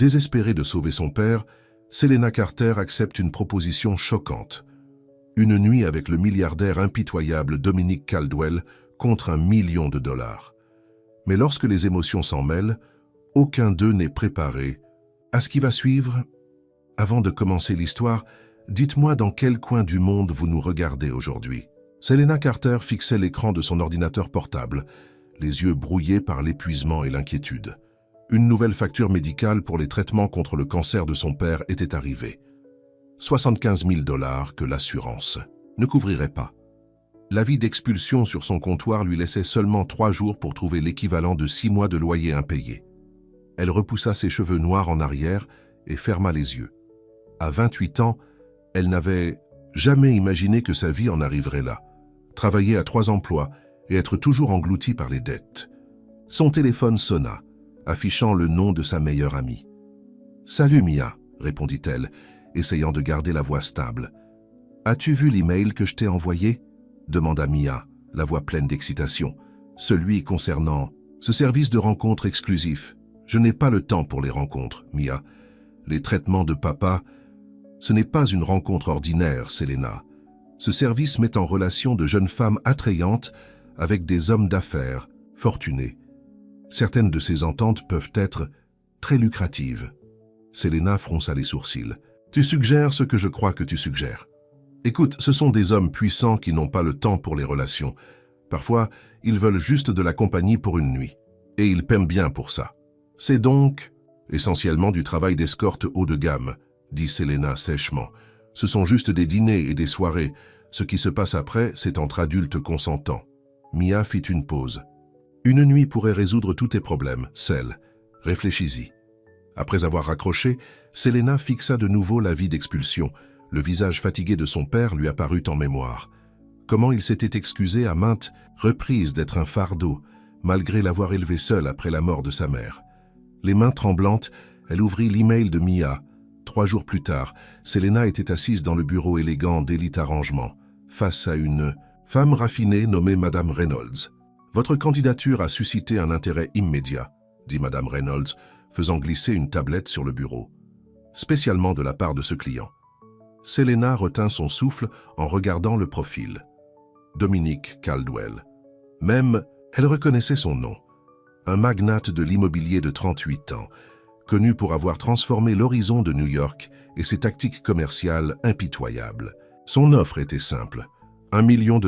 Désespérée de sauver son père, Selena Carter accepte une proposition choquante. Une nuit avec le milliardaire impitoyable Dominic Caldwell contre $1 million. Mais lorsque les émotions s'en mêlent, aucun d'eux n'est préparé à ce qui va suivre. Avant de commencer l'histoire, dites-moi dans quel coin du monde vous nous regardez aujourd'hui. Selena Carter fixait l'écran de son ordinateur portable, les yeux brouillés par l'épuisement et l'inquiétude. Une nouvelle facture médicale pour les traitements contre le cancer de son père était arrivée. $75 000 que l'assurance ne couvrirait pas. L'avis d'expulsion sur son comptoir lui laissait seulement 3 jours pour trouver l'équivalent de 6 mois de loyer impayé. Elle repoussa ses cheveux noirs en arrière et ferma les yeux. À 28 ans, elle n'avait jamais imaginé que sa vie en arriverait là. Travailler à 3 emplois et être toujours engloutie par les dettes. Son téléphone sonna, affichant le nom de sa meilleure amie. « Salut Mia », répondit-elle, essayant de garder la voix stable. « As-tu vu l'email que je t'ai envoyé ?» demanda Mia, la voix pleine d'excitation. « Celui concernant ce service de rencontre exclusif. Je n'ai pas le temps pour les rencontres, Mia. Les traitements de papa, ce n'est pas une rencontre ordinaire, Selena. Ce service met en relation de jeunes femmes attrayantes avec des hommes d'affaires fortunés. Certaines de ces ententes peuvent être très lucratives. » Selena fronça les sourcils. « Tu suggères ce que je crois que tu suggères. Écoute, ce sont des hommes puissants qui n'ont pas le temps pour les relations. Parfois, ils veulent juste de la compagnie pour une nuit. Et ils paient bien pour ça. C'est donc essentiellement du travail d'escorte haut de gamme, dit Selena sèchement. Ce sont juste des dîners et des soirées. Ce qui se passe après, c'est entre adultes consentants. » Mia fit une pause. « Une nuit pourrait résoudre tous tes problèmes, Sel. Réfléchis-y. » Après avoir raccroché, Selena fixa de nouveau l'avis d'expulsion. Le visage fatigué de son père lui apparut en mémoire. Comment il s'était excusé à maintes reprises d'être un fardeau, malgré l'avoir élevé seul après la mort de sa mère. Les mains tremblantes, elle ouvrit l'email de Mia. 3 jours plus tard, Selena était assise dans le bureau élégant d'Elite Arrangement, face à une femme raffinée nommée Madame Reynolds. « Votre candidature a suscité un intérêt immédiat, » dit Madame Reynolds, faisant glisser une tablette sur le bureau. Spécialement de la part de ce client. Selena retint son souffle en regardant le profil. Dominic Caldwell. Même, elle reconnaissait son nom. Un magnate de l'immobilier de 38 ans, connu pour avoir transformé l'horizon de New York et ses tactiques commerciales impitoyables. Son offre était simple, $1 million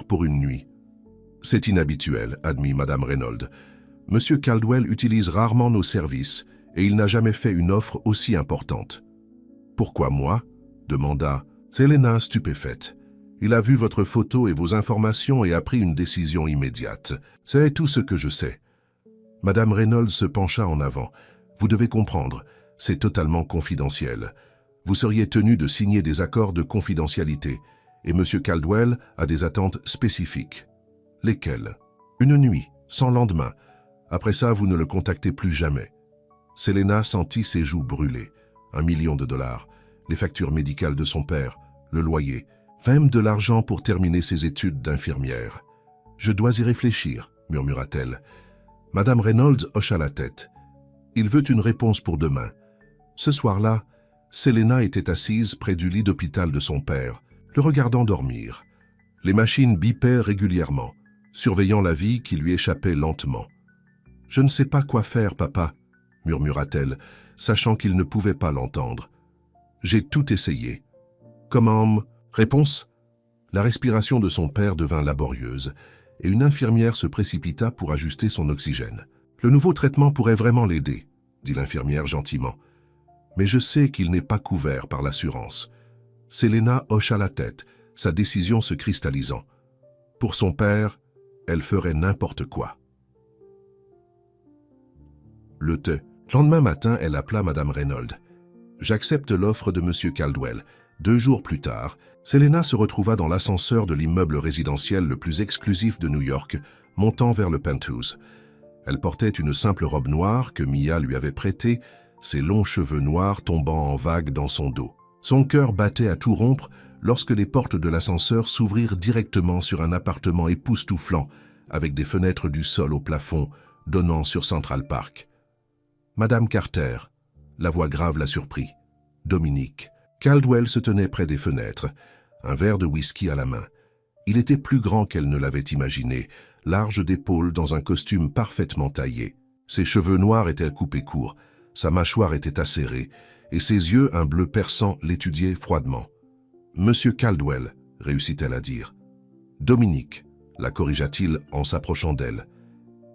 pour une nuit. « C'est inhabituel, admit Madame Reynolds. Monsieur Caldwell utilise rarement nos services et il n'a jamais fait une offre aussi importante. »« Pourquoi moi ?» demanda Selena stupéfaite. « Il a vu votre photo et vos informations et a pris une décision immédiate. C'est tout ce que je sais. » Madame Reynolds se pencha en avant. « Vous devez comprendre, c'est totalement confidentiel. Vous seriez tenu de signer des accords de confidentialité et Monsieur Caldwell a des attentes spécifiques. » « Lesquelles ? » ?»« Une nuit, sans lendemain. Après ça, vous ne le contactez plus jamais. » Selena sentit ses joues brûler. $1 million, les factures médicales de son père, le loyer, même de l'argent pour terminer ses études d'infirmière. « Je dois y réfléchir, » murmura-t-elle. Madame Reynolds hocha la tête. « Il veut une réponse pour demain. » Ce soir-là, Selena était assise près du lit d'hôpital de son père, le regardant dormir. Les machines bipaient régulièrement, surveillant la vie qui lui échappait lentement. « Je ne sais pas quoi faire, papa, » murmura-t-elle, sachant qu'il ne pouvait pas l'entendre. « J'ai tout essayé. »« Comment ?» Réponse ? La respiration de son père devint laborieuse, et une infirmière se précipita pour ajuster son oxygène. « Le nouveau traitement pourrait vraiment l'aider, » dit l'infirmière gentiment. « Mais je sais qu'il n'est pas couvert par l'assurance. » Selena hocha la tête, sa décision se cristallisant. Pour son père, elle ferait n'importe quoi. Le lendemain matin, elle appela Madame Reynolds. « J'accepte l'offre de Monsieur Caldwell. » 2 jours plus tard, Selena se retrouva dans l'ascenseur de l'immeuble résidentiel le plus exclusif de New York, montant vers le penthouse. Elle portait une simple robe noire que Mia lui avait prêtée, ses longs cheveux noirs tombant en vagues dans son dos. Son cœur battait à tout rompre lorsque les portes de l'ascenseur s'ouvrirent directement sur un appartement époustouflant, avec des fenêtres du sol au plafond, donnant sur Central Park. « Madame Carter, » La voix grave la surprit. Dominique. Caldwell se tenait près des fenêtres, un verre de whisky à la main. Il était plus grand qu'elle ne l'avait imaginé, large d'épaules dans un costume parfaitement taillé. Ses cheveux noirs étaient coupés courts, sa mâchoire était acérée, et ses yeux, un bleu perçant, l'étudiaient froidement. « Monsieur Caldwell », réussit-elle à dire. « Dominique », la corrigea-t-il en s'approchant d'elle.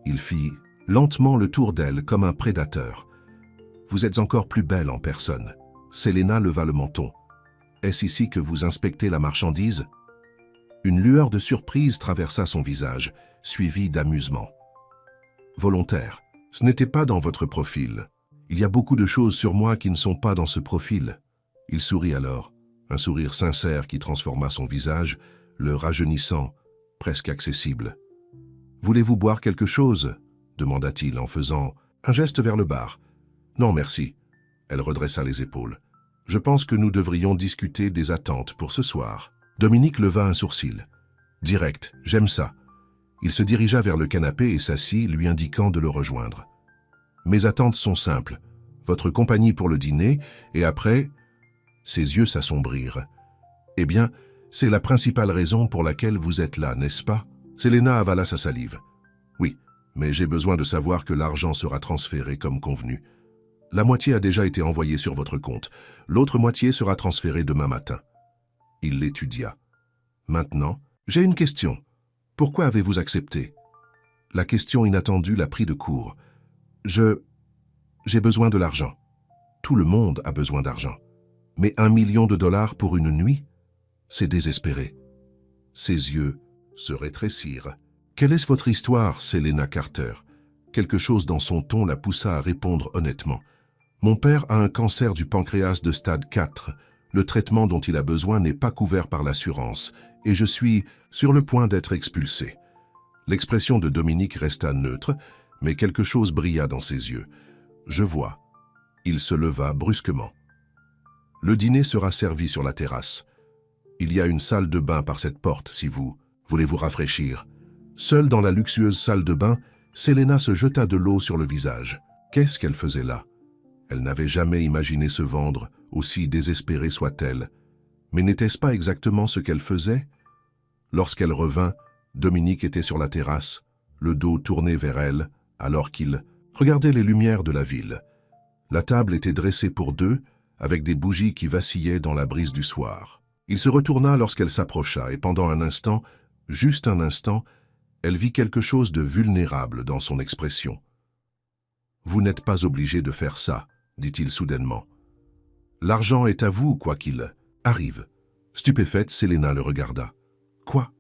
Il fit lentement le tour d'elle comme un prédateur. « Vous êtes encore plus belle en personne. » Selena leva le menton. « Est-ce ici que vous inspectez la marchandise ?» Une lueur de surprise traversa son visage, suivie d'amusement. « Volontaire. Ce n'était pas dans votre profil. Il y a beaucoup de choses sur moi qui ne sont pas dans ce profil. » Il sourit alors, un sourire sincère qui transforma son visage, le rajeunissant, presque accessible. « Voulez-vous boire quelque chose ?» demanda-t-il en faisant un geste vers le bar. « Non, merci. » Elle redressa les épaules. « Je pense que nous devrions discuter des attentes pour ce soir. » Dominique leva un sourcil. « Direct, j'aime ça. » Il se dirigea vers le canapé et s'assit, lui indiquant de le rejoindre. « Mes attentes sont simples. Votre compagnie pour le dîner, et après... » Ses yeux s'assombrirent. « Eh bien, c'est la principale raison pour laquelle vous êtes là, n'est-ce pas ?» Selena avala sa salive. « Oui, mais j'ai besoin de savoir que l'argent sera transféré comme convenu. La moitié a déjà été envoyée sur votre compte. L'autre moitié sera transférée demain matin. » Il l'étudia. « Maintenant, j'ai une question. Pourquoi avez-vous accepté ?» La question inattendue la prit de court. « J'ai besoin de l'argent. Tout le monde a besoin d'argent. Mais $1 million pour une nuit? C'est désespéré. » Ses yeux se rétrécirent. « Quelle est votre histoire, Selena Carter ?» Quelque chose dans son ton la poussa à répondre honnêtement. « Mon père a un cancer du pancréas de stade 4. Le traitement dont il a besoin n'est pas couvert par l'assurance, et je suis sur le point d'être expulsé. » L'expression de Dominique resta neutre, mais quelque chose brilla dans ses yeux. « Je vois. » Il se leva brusquement. « Le dîner sera servi sur la terrasse. Il y a une salle de bain par cette porte si vous voulez vous rafraîchir. » Seule dans la luxueuse salle de bain, Selena se jeta de l'eau sur le visage. Qu'est-ce qu'elle faisait là? Elle n'avait jamais imaginé se vendre, aussi désespérée soit-elle. Mais n'était-ce pas exactement ce qu'elle faisait? Lorsqu'elle revint, Dominique était sur la terrasse, le dos tourné vers elle, alors qu'il regardait les lumières de la ville. La table était dressée pour deux, avec des bougies qui vacillaient dans la brise du soir. Il se retourna lorsqu'elle s'approcha, et pendant un instant, juste un instant, elle vit quelque chose de vulnérable dans son expression. « Vous n'êtes pas obligé de faire ça, » dit-il soudainement. « L'argent est à vous, quoi qu'il arrive. » Stupéfaite, Selena le regarda. « Quoi?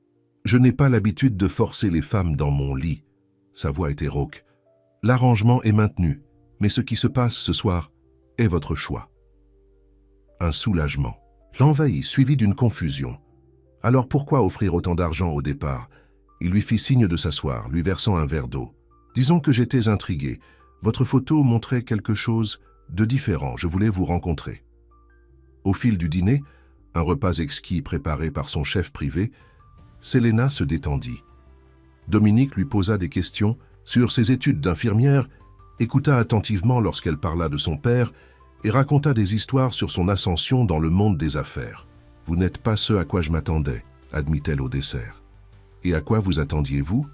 Je n'ai pas l'habitude de forcer les femmes dans mon lit. » Sa voix était rauque. « L'arrangement est maintenu, mais ce qui se passe ce soir est votre choix. » Un soulagement l'envahit, suivi d'une confusion. Alors pourquoi offrir autant d'argent au départ? Il lui fit signe de s'asseoir, lui versant un verre d'eau. « Disons que j'étais intrigué. Votre photo montrait quelque chose de différent. Je voulais vous rencontrer. » Au fil du dîner, un repas exquis préparé par son chef privé, Selena se détendit. Dominique lui posa des questions sur ses études d'infirmière, écouta attentivement lorsqu'elle parla de son père et raconta des histoires sur son ascension dans le monde des affaires. « Vous n'êtes pas ce à quoi je m'attendais, » admit-elle au dessert. « Et à quoi vous attendiez-vous?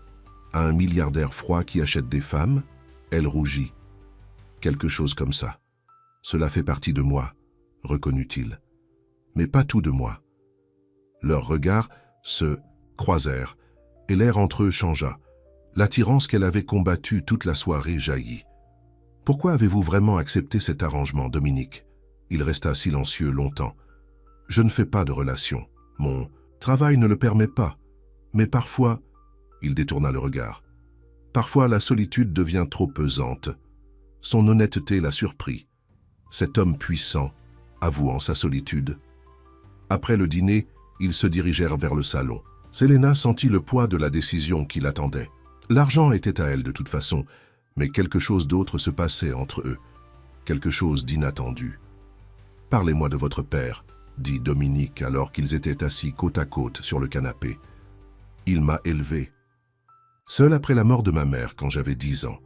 À un milliardaire froid qui achète des femmes ?» Elle rougit. « Quelque chose comme ça. Cela fait partie de moi, » reconnut-il. « Mais pas tout de moi. » Leurs regards se croisèrent, et l'air entre eux changea. L'attirance qu'elle avait combattue toute la soirée jaillit. « Pourquoi avez-vous vraiment accepté cet arrangement, Dominique ?» Il resta silencieux longtemps. « Je ne fais pas de relation. Mon travail ne le permet pas. Mais parfois... » Il détourna le regard. « Parfois, la solitude devient trop pesante. » Son honnêteté la surprit. Cet homme puissant, avouant sa solitude. Après le dîner, ils se dirigèrent vers le salon. Selena sentit le poids de la décision qui l'attendait. L'argent était à elle de toute façon, mais quelque chose d'autre se passait entre eux, quelque chose d'inattendu. « Parlez-moi de votre père », dit Dominique alors qu'ils étaient assis côte à côte sur le canapé. « Il m'a élevé. Seul après la mort de ma mère quand j'avais 10 ans.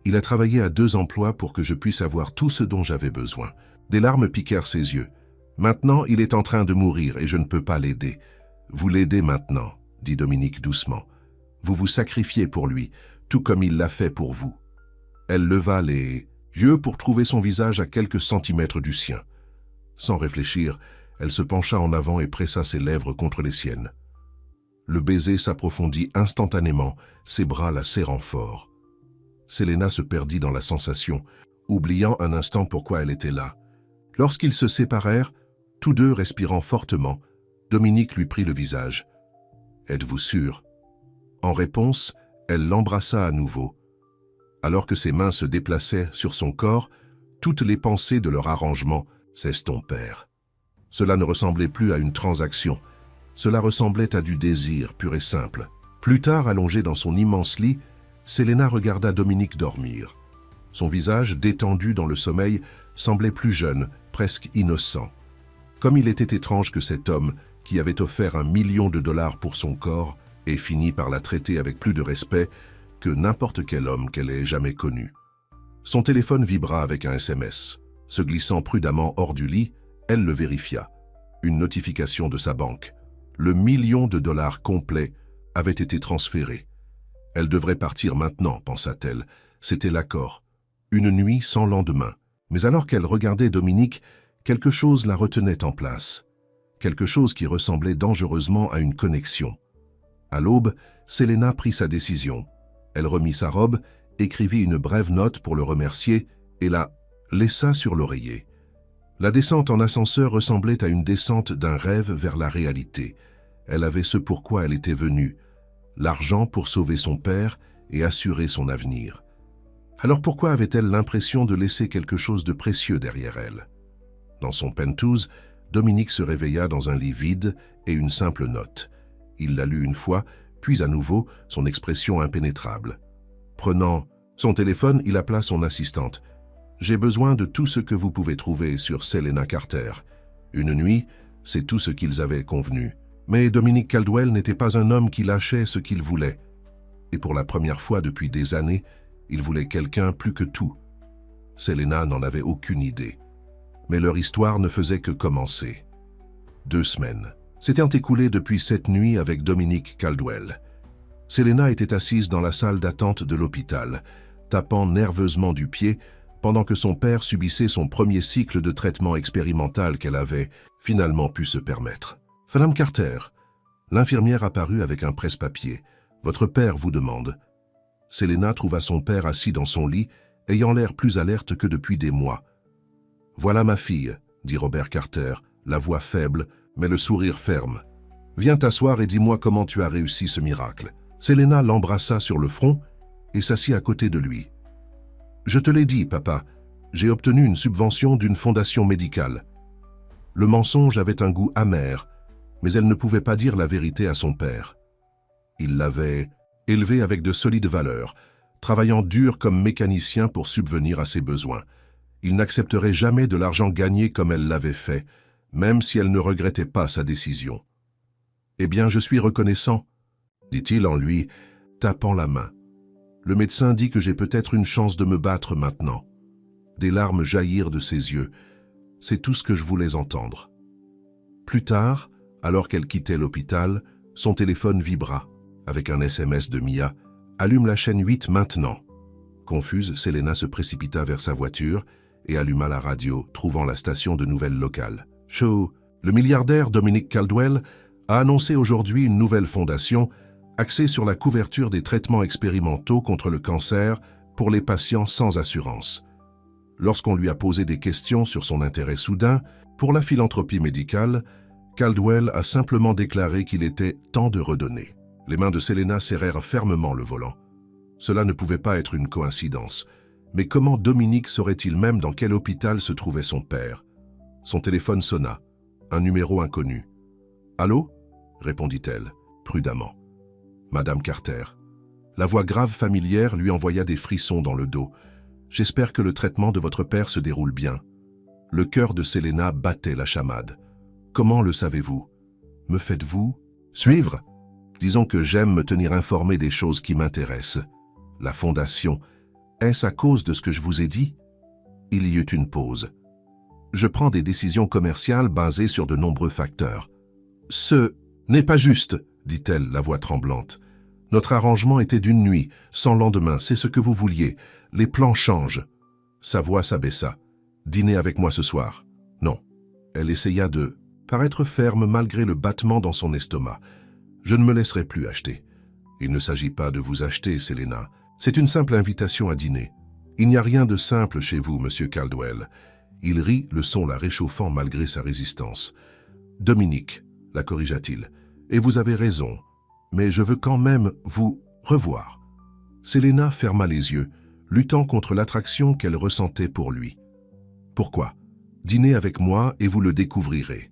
Il a travaillé à 2 emplois pour que je puisse avoir tout ce dont j'avais besoin. Des larmes piquèrent ses yeux. Maintenant, il est en train de mourir et je ne peux pas l'aider. Vous l'aidez maintenant, dit Dominique doucement. Vous vous sacrifiez pour lui, tout comme il l'a fait pour vous. Elle leva les yeux pour trouver son visage à quelques centimètres du sien. Sans réfléchir, elle se pencha en avant et pressa ses lèvres contre les siennes. Le baiser s'approfondit instantanément, ses bras la serrant fort. Selena se perdit dans la sensation, oubliant un instant pourquoi elle était là. Lorsqu'ils se séparèrent, tous deux respirant fortement, Dominique lui prit le visage. « Êtes-vous sûr ?» En réponse, elle l'embrassa à nouveau. Alors que ses mains se déplaçaient sur son corps, toutes les pensées de leur arrangement s'estompèrent. Cela ne ressemblait plus à une transaction. Cela ressemblait à du désir pur et simple. Plus tard, allongée dans son immense lit, Selena regarda Dominique dormir. Son visage, détendu dans le sommeil, semblait plus jeune, presque innocent. Comme il était étrange que cet homme, qui avait offert $1 million pour son corps, ait fini par la traiter avec plus de respect que n'importe quel homme qu'elle ait jamais connu. Son téléphone vibra avec un SMS. Se glissant prudemment hors du lit, elle le vérifia. Une notification de sa banque. Le $1 million complet avait été transféré. Elle devrait partir maintenant, pensa-t-elle. C'était l'accord. Une nuit sans lendemain. Mais alors qu'elle regardait Dominique, quelque chose la retenait en place. Quelque chose qui ressemblait dangereusement à une connexion. À l'aube, Selena prit sa décision. Elle remit sa robe, écrivit une brève note pour le remercier et la laissa sur l'oreiller. La descente en ascenseur ressemblait à une descente d'un rêve vers la réalité. Elle avait ce pourquoi elle était venue, l'argent pour sauver son père et assurer son avenir. Alors pourquoi avait-elle l'impression de laisser quelque chose de précieux derrière elle? Dans son penthouse, Dominique se réveilla dans un lit vide et une simple note. Il la lut une fois, puis à nouveau, son expression impénétrable. Prenant son téléphone, il appela son assistante. « J'ai besoin de tout ce que vous pouvez trouver sur Selena Carter. » Une nuit, c'est tout ce qu'ils avaient convenu. Mais Dominique Caldwell n'était pas un homme qui lâchait ce qu'il voulait. Et pour la première fois depuis des années, il voulait quelqu'un plus que tout. Selena n'en avait aucune idée. Mais leur histoire ne faisait que commencer. 2 semaines s'étaient écoulées depuis cette nuit avec Dominique Caldwell. Selena était assise dans la salle d'attente de l'hôpital, tapant nerveusement du pied pendant que son père subissait son premier cycle de traitement expérimental qu'elle avait finalement pu se permettre. « Madame Carter », l'infirmière apparut avec un presse-papier. « Votre père vous demande. » Selena trouva son père assis dans son lit, ayant l'air plus alerte que depuis des mois. « Voilà ma fille, » dit Robert Carter, la voix faible, mais le sourire ferme. « Viens t'asseoir et dis-moi comment tu as réussi ce miracle. » Selena l'embrassa sur le front et s'assit à côté de lui. « Je te l'ai dit, papa, j'ai obtenu une subvention d'une fondation médicale. » Le mensonge avait un goût amer, mais elle ne pouvait pas dire la vérité à son père. Il l'avait élevé avec de solides valeurs, travaillant dur comme mécanicien pour subvenir à ses besoins. Il n'accepterait jamais de l'argent gagné comme elle l'avait fait, même si elle ne regrettait pas sa décision. « Eh bien, je suis reconnaissant, » dit-il en lui tapant la main. « Le médecin dit que j'ai peut-être une chance de me battre maintenant. » Des larmes jaillirent de ses yeux. C'est tout ce que je voulais entendre. Plus tard, alors qu'elle quittait l'hôpital, son téléphone vibra, avec un SMS de Mia. « Allume la chaîne 8 maintenant. » Confuse, Selena se précipita vers sa voiture et alluma la radio, trouvant la station de nouvelles locales. « Show, le milliardaire Dominique Caldwell a annoncé aujourd'hui une nouvelle fondation axée sur la couverture des traitements expérimentaux contre le cancer pour les patients sans assurance. Lorsqu'on lui a posé des questions sur son intérêt soudain pour la philanthropie médicale, Caldwell a simplement déclaré qu'il était temps de redonner. Les mains de Selena serrèrent fermement le volant. Cela ne pouvait pas être une coïncidence. Mais comment Dominique saurait-il même dans quel hôpital se trouvait son père? Son téléphone sonna. Un numéro inconnu. « Allô ?» répondit-elle, prudemment. « Madame Carter. » La voix grave familière lui envoya des frissons dans le dos. « J'espère que le traitement de votre père se déroule bien. » Le cœur de Selena battait la chamade. « Comment le savez-vous? Me faites-vous suivre? Disons que j'aime me tenir informé des choses qui m'intéressent. La fondation. Est-ce à cause de ce que je vous ai dit? Il y eut une pause. Je prends des décisions commerciales basées sur de nombreux facteurs. Ce n'est pas juste, dit-elle, la voix tremblante. Notre arrangement était d'une nuit, sans lendemain, c'est ce que vous vouliez. Les plans changent. Sa voix s'abaissa. Dîner avec moi ce soir. Non. Elle essaya de paraître ferme malgré le battement dans son estomac. Je ne me laisserai plus acheter. Il ne s'agit pas de vous acheter, Selena. C'est une simple invitation à dîner. Il n'y a rien de simple chez vous, monsieur Caldwell. Il rit, le son la réchauffant malgré sa résistance. Dominique, la corrigea-t-il, et vous avez raison, mais je veux quand même vous revoir. Selena ferma les yeux, luttant contre l'attraction qu'elle ressentait pour lui. Pourquoi? Dînez avec moi et vous le découvrirez.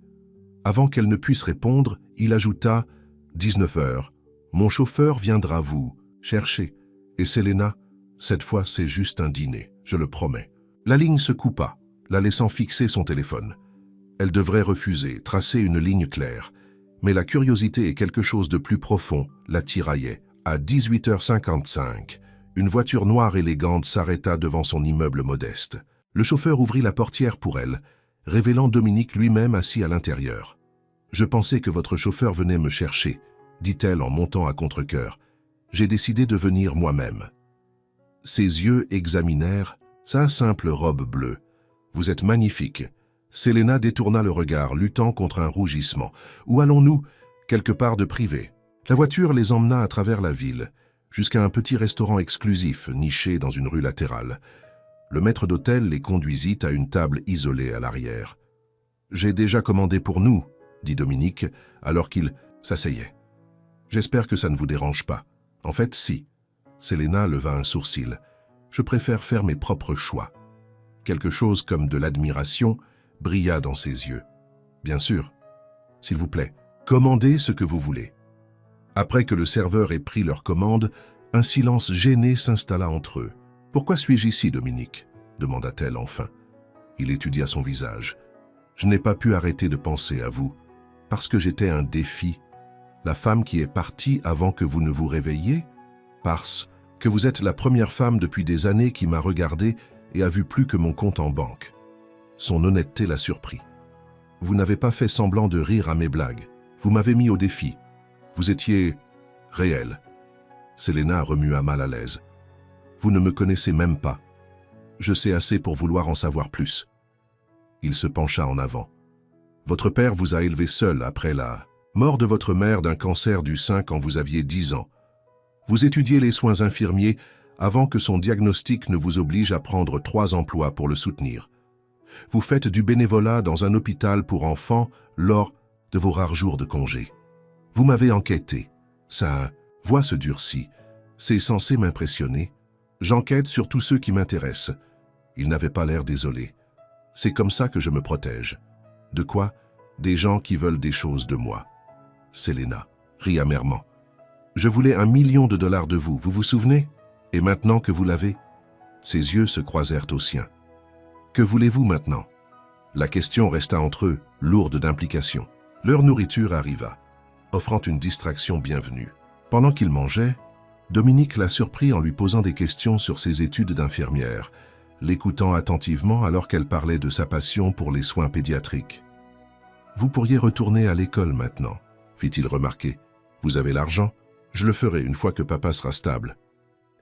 Avant qu'elle ne puisse répondre, il ajouta 19 heures. Mon chauffeur viendra vous chercher. Et Selena, cette fois c'est juste un dîner, je le promets. La ligne se coupa, la laissant fixer son téléphone. Elle devrait refuser, tracer une ligne claire. Mais la curiosité et quelque chose de plus profond la tiraillait. À 18h55, une voiture noire élégante s'arrêta devant son immeuble modeste. Le chauffeur ouvrit la portière pour elle, révélant Dominique lui-même assis à l'intérieur. « Je pensais que votre chauffeur venait me chercher », dit-elle en montant à contre-cœur. « J'ai décidé de venir moi-même. » Ses yeux examinèrent sa simple robe bleue. « Vous êtes magnifique. » Selena détourna le regard, luttant contre un rougissement. « Où allons-nous ? Quelque part de privé. » La voiture les emmena à travers la ville, jusqu'à un petit restaurant exclusif, niché dans une rue latérale. Le maître d'hôtel les conduisit à une table isolée à l'arrière. « J'ai déjà commandé pour nous, » dit Dominique, alors qu'il s'asseyait. « J'espère que ça ne vous dérange pas. En fait, si. » Selena leva un sourcil. « Je préfère faire mes propres choix. » Quelque chose comme de l'admiration brilla dans ses yeux. « Bien sûr. S'il vous plaît, commandez ce que vous voulez. » Après que le serveur ait pris leur commande, un silence gêné s'installa entre eux. « Pourquoi suis-je ici, Dominique ?» demanda-t-elle enfin. Il étudia son visage. « Je n'ai pas pu arrêter de penser à vous, parce que j'étais un défi. La femme qui est partie avant que vous ne vous réveilliez, parce que vous êtes la première femme depuis des années qui m'a regardé et a vu plus que mon compte en banque. » Son honnêteté l'a surpris. « Vous n'avez pas fait semblant de rire à mes blagues. Vous m'avez mis au défi. Vous étiez réel. » Selena remua mal à l'aise. « Vous ne me connaissez même pas. Je sais assez pour vouloir en savoir plus. » Il se pencha en avant. « Votre père vous a élevé seul après la mort de votre mère d'un cancer du sein quand vous aviez 10 ans. Vous étudiez les soins infirmiers avant que son diagnostic ne vous oblige à prendre 3 emplois pour le soutenir. Vous faites du bénévolat dans un hôpital pour enfants lors de vos rares jours de congé. Vous m'avez enquêté. Sa voix se durcit. C'est censé m'impressionner. J'enquête sur tous ceux qui m'intéressent. » Il n'avait pas l'air désolé. « C'est comme ça que je me protège. » « De quoi? Des gens qui veulent des choses de moi. » Selena rit amèrement. « Je voulais $1 million de vous, vous vous souvenez? Et maintenant que vous l'avez ?» Ses yeux se croisèrent aux siens. « Que voulez-vous maintenant ?» La question resta entre eux, lourde d'implications. Leur nourriture arriva, offrant une distraction bienvenue. Pendant qu'ils mangeaient, Dominique la surprit en lui posant des questions sur ses études d'infirmière, l'écoutant attentivement alors qu'elle parlait de sa passion pour les soins pédiatriques. « Vous pourriez retourner à l'école maintenant, » fit-il remarquer. « Vous avez l'argent? Je le ferai une fois que papa sera stable. »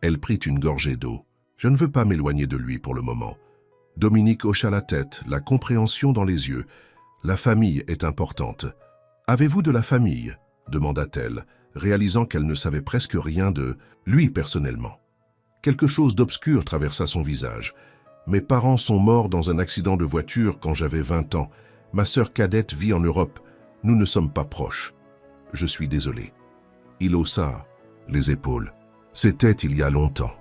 Elle prit une gorgée d'eau. « Je ne veux pas m'éloigner de lui pour le moment. » Dominique hocha la tête, la compréhension dans les yeux. « La famille est importante. »« Avez-vous de la famille ?» demanda-t-elle, réalisant qu'elle ne savait presque rien de lui personnellement. Quelque chose d'obscur traversa son visage. « Mes parents sont morts dans un accident de voiture quand j'avais 20 ans. Ma sœur cadette vit en Europe. Nous ne sommes pas proches. Je suis désolé. » Il haussa les épaules. C'était il y a longtemps.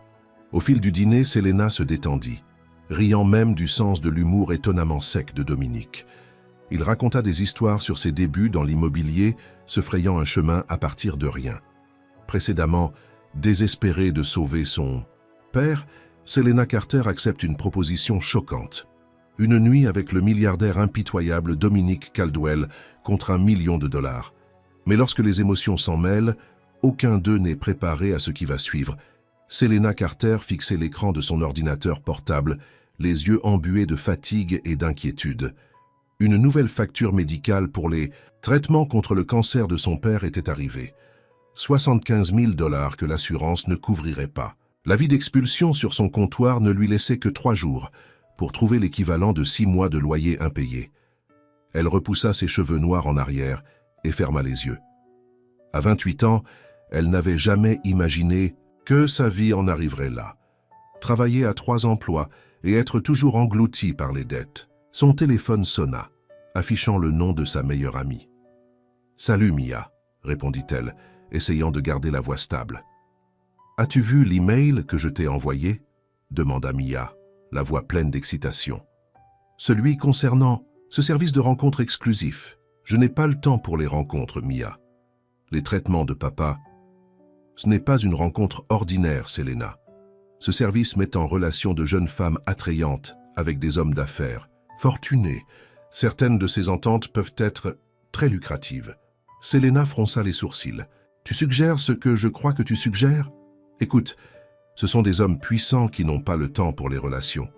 Au fil du dîner, Selena se détendit, riant même du sens de l'humour étonnamment sec de Dominique. Il raconta des histoires sur ses débuts dans l'immobilier, se frayant un chemin à partir de rien. Précédemment, désespérée de sauver son père, Selena Carter accepte une proposition choquante. Une nuit avec le milliardaire impitoyable Dominique Caldwell contre $1 million. Mais lorsque les émotions s'en mêlent, aucun d'eux n'est préparé à ce qui va suivre. Selena Carter fixait l'écran de son ordinateur portable, les yeux embués de fatigue et d'inquiétude. Une nouvelle facture médicale pour les traitements contre le cancer de son père était arrivée. 75 000 $ que l'assurance ne couvrirait pas. L'avis d'expulsion sur son comptoir ne lui laissait que 3 jours pour trouver l'équivalent de 6 mois de loyer impayé. Elle repoussa ses cheveux noirs en arrière et ferma les yeux. À 28 ans, elle n'avait jamais imaginé que sa vie en arriverait là. Travailler à 3 emplois et être toujours engloutie par les dettes. Son téléphone sonna, affichant le nom de sa meilleure amie. « Salut Mia », répondit-elle, essayant de garder la voix stable. « As-tu vu l'email que je t'ai envoyé » demanda Mia, la voix pleine d'excitation. « Celui concernant ce service de rencontre exclusif. Je n'ai pas le temps pour les rencontres, Mia. Les traitements de papa. Ce n'est pas une rencontre ordinaire, Selena. Ce service met en relation de jeunes femmes attrayantes avec des hommes d'affaires, fortunés. Certaines de ces ententes peuvent être très lucratives. » Selena fronça les sourcils. « Tu suggères ce que je crois que tu suggères ? Écoute, ce sont des hommes puissants qui n'ont pas le temps pour les relations.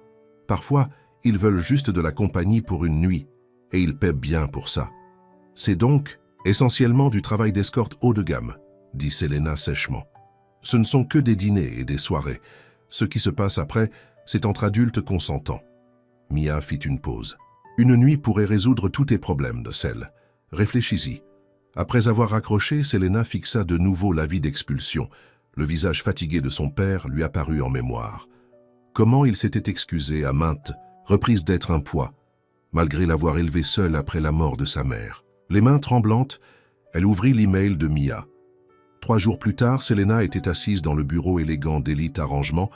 Parfois, ils veulent juste de la compagnie pour une nuit, et ils paient bien pour ça. C'est donc essentiellement du travail d'escorte haut de gamme, dit Selena sèchement. Ce ne sont que des dîners et des soirées. Ce qui se passe après, c'est entre adultes consentants. Mia fit une pause. Une nuit pourrait résoudre tous tes problèmes, de sel. Réfléchis-y. Après avoir raccroché, Selena fixa de nouveau l'avis d'expulsion. Le visage fatigué de son père lui apparut en mémoire. Comment il s'était excusé à maintes reprises d'être un poids, malgré l'avoir élevé seul après la mort de sa mère. Les mains tremblantes, elle ouvrit l'email de Mia. 3 jours plus tard, Selena était assise dans le bureau élégant d'Elite Arrangement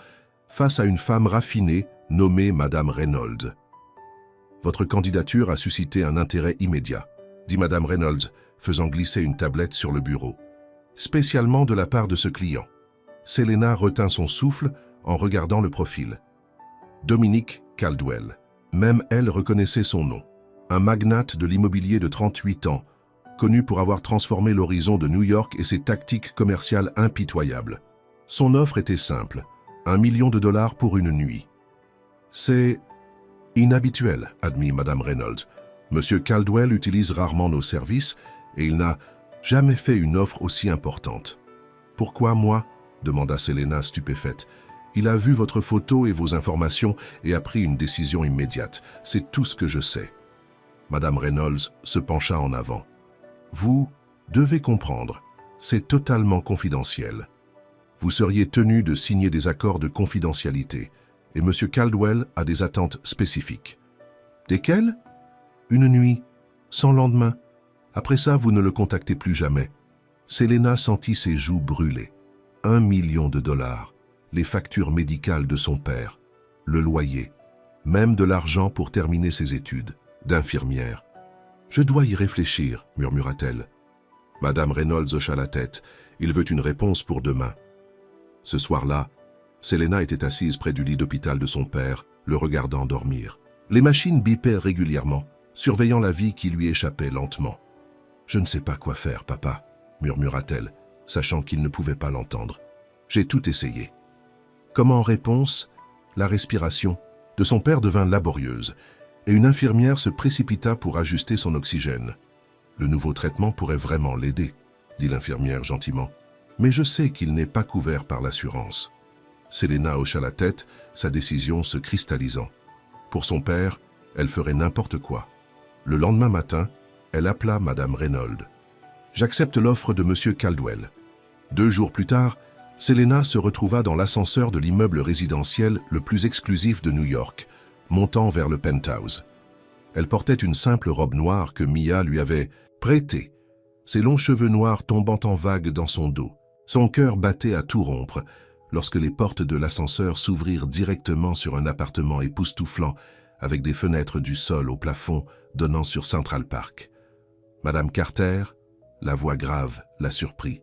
face à une femme raffinée nommée Madame Reynolds. « Votre candidature a suscité un intérêt immédiat, » dit Madame Reynolds, faisant glisser une tablette sur le bureau. « Spécialement de la part de ce client. » Selena retint son souffle en regardant le profil. Dominique Caldwell. Même elle reconnaissait son nom. Un magnate de l'immobilier de 38 ans, connu pour avoir transformé l'horizon de New York et ses tactiques commerciales impitoyables. Son offre était simple, $1 million pour une nuit. C'est inhabituel, admit Madame Reynolds. Monsieur Caldwell utilise rarement nos services et il n'a jamais fait une offre aussi importante. Pourquoi moi ? Demanda Selena stupéfaite. Il a vu votre photo et vos informations et a pris une décision immédiate. C'est tout ce que je sais. Madame Reynolds se pencha en avant. Vous devez comprendre, c'est totalement confidentiel. Vous seriez tenu de signer des accords de confidentialité et Monsieur Caldwell a des attentes spécifiques. Desquelles ? Une nuit, sans lendemain. Après ça, vous ne le contactez plus jamais. Selena sentit ses joues brûler. $1 million. Les factures médicales de son père, le loyer, même de l'argent pour terminer ses études, d'infirmière. « Je dois y réfléchir, » murmura-t-elle. Madame Reynolds hocha la tête. Il veut une réponse pour demain. Ce soir-là, Selena était assise près du lit d'hôpital de son père, le regardant dormir. Les machines bipaient régulièrement, surveillant la vie qui lui échappait lentement. « Je ne sais pas quoi faire, papa, » murmura-t-elle, sachant qu'il ne pouvait pas l'entendre. « J'ai tout essayé. » Comme en réponse, la respiration de son père devint laborieuse et une infirmière se précipita pour ajuster son oxygène. « Le nouveau traitement pourrait vraiment l'aider, » dit l'infirmière gentiment. « Mais je sais qu'il n'est pas couvert par l'assurance. » Selena hocha la tête, sa décision se cristallisant. Pour son père, elle ferait n'importe quoi. Le lendemain matin, elle appela Madame Reynolds. « J'accepte l'offre de Monsieur Caldwell. » 2 jours plus tard, Selena se retrouva dans l'ascenseur de l'immeuble résidentiel le plus exclusif de New York, montant vers le penthouse. Elle portait une simple robe noire que Mia lui avait prêtée, ses longs cheveux noirs tombant en vagues dans son dos. Son cœur battait à tout rompre lorsque les portes de l'ascenseur s'ouvrirent directement sur un appartement époustouflant avec des fenêtres du sol au plafond donnant sur Central Park. Madame Carter, la voix grave, la surprit.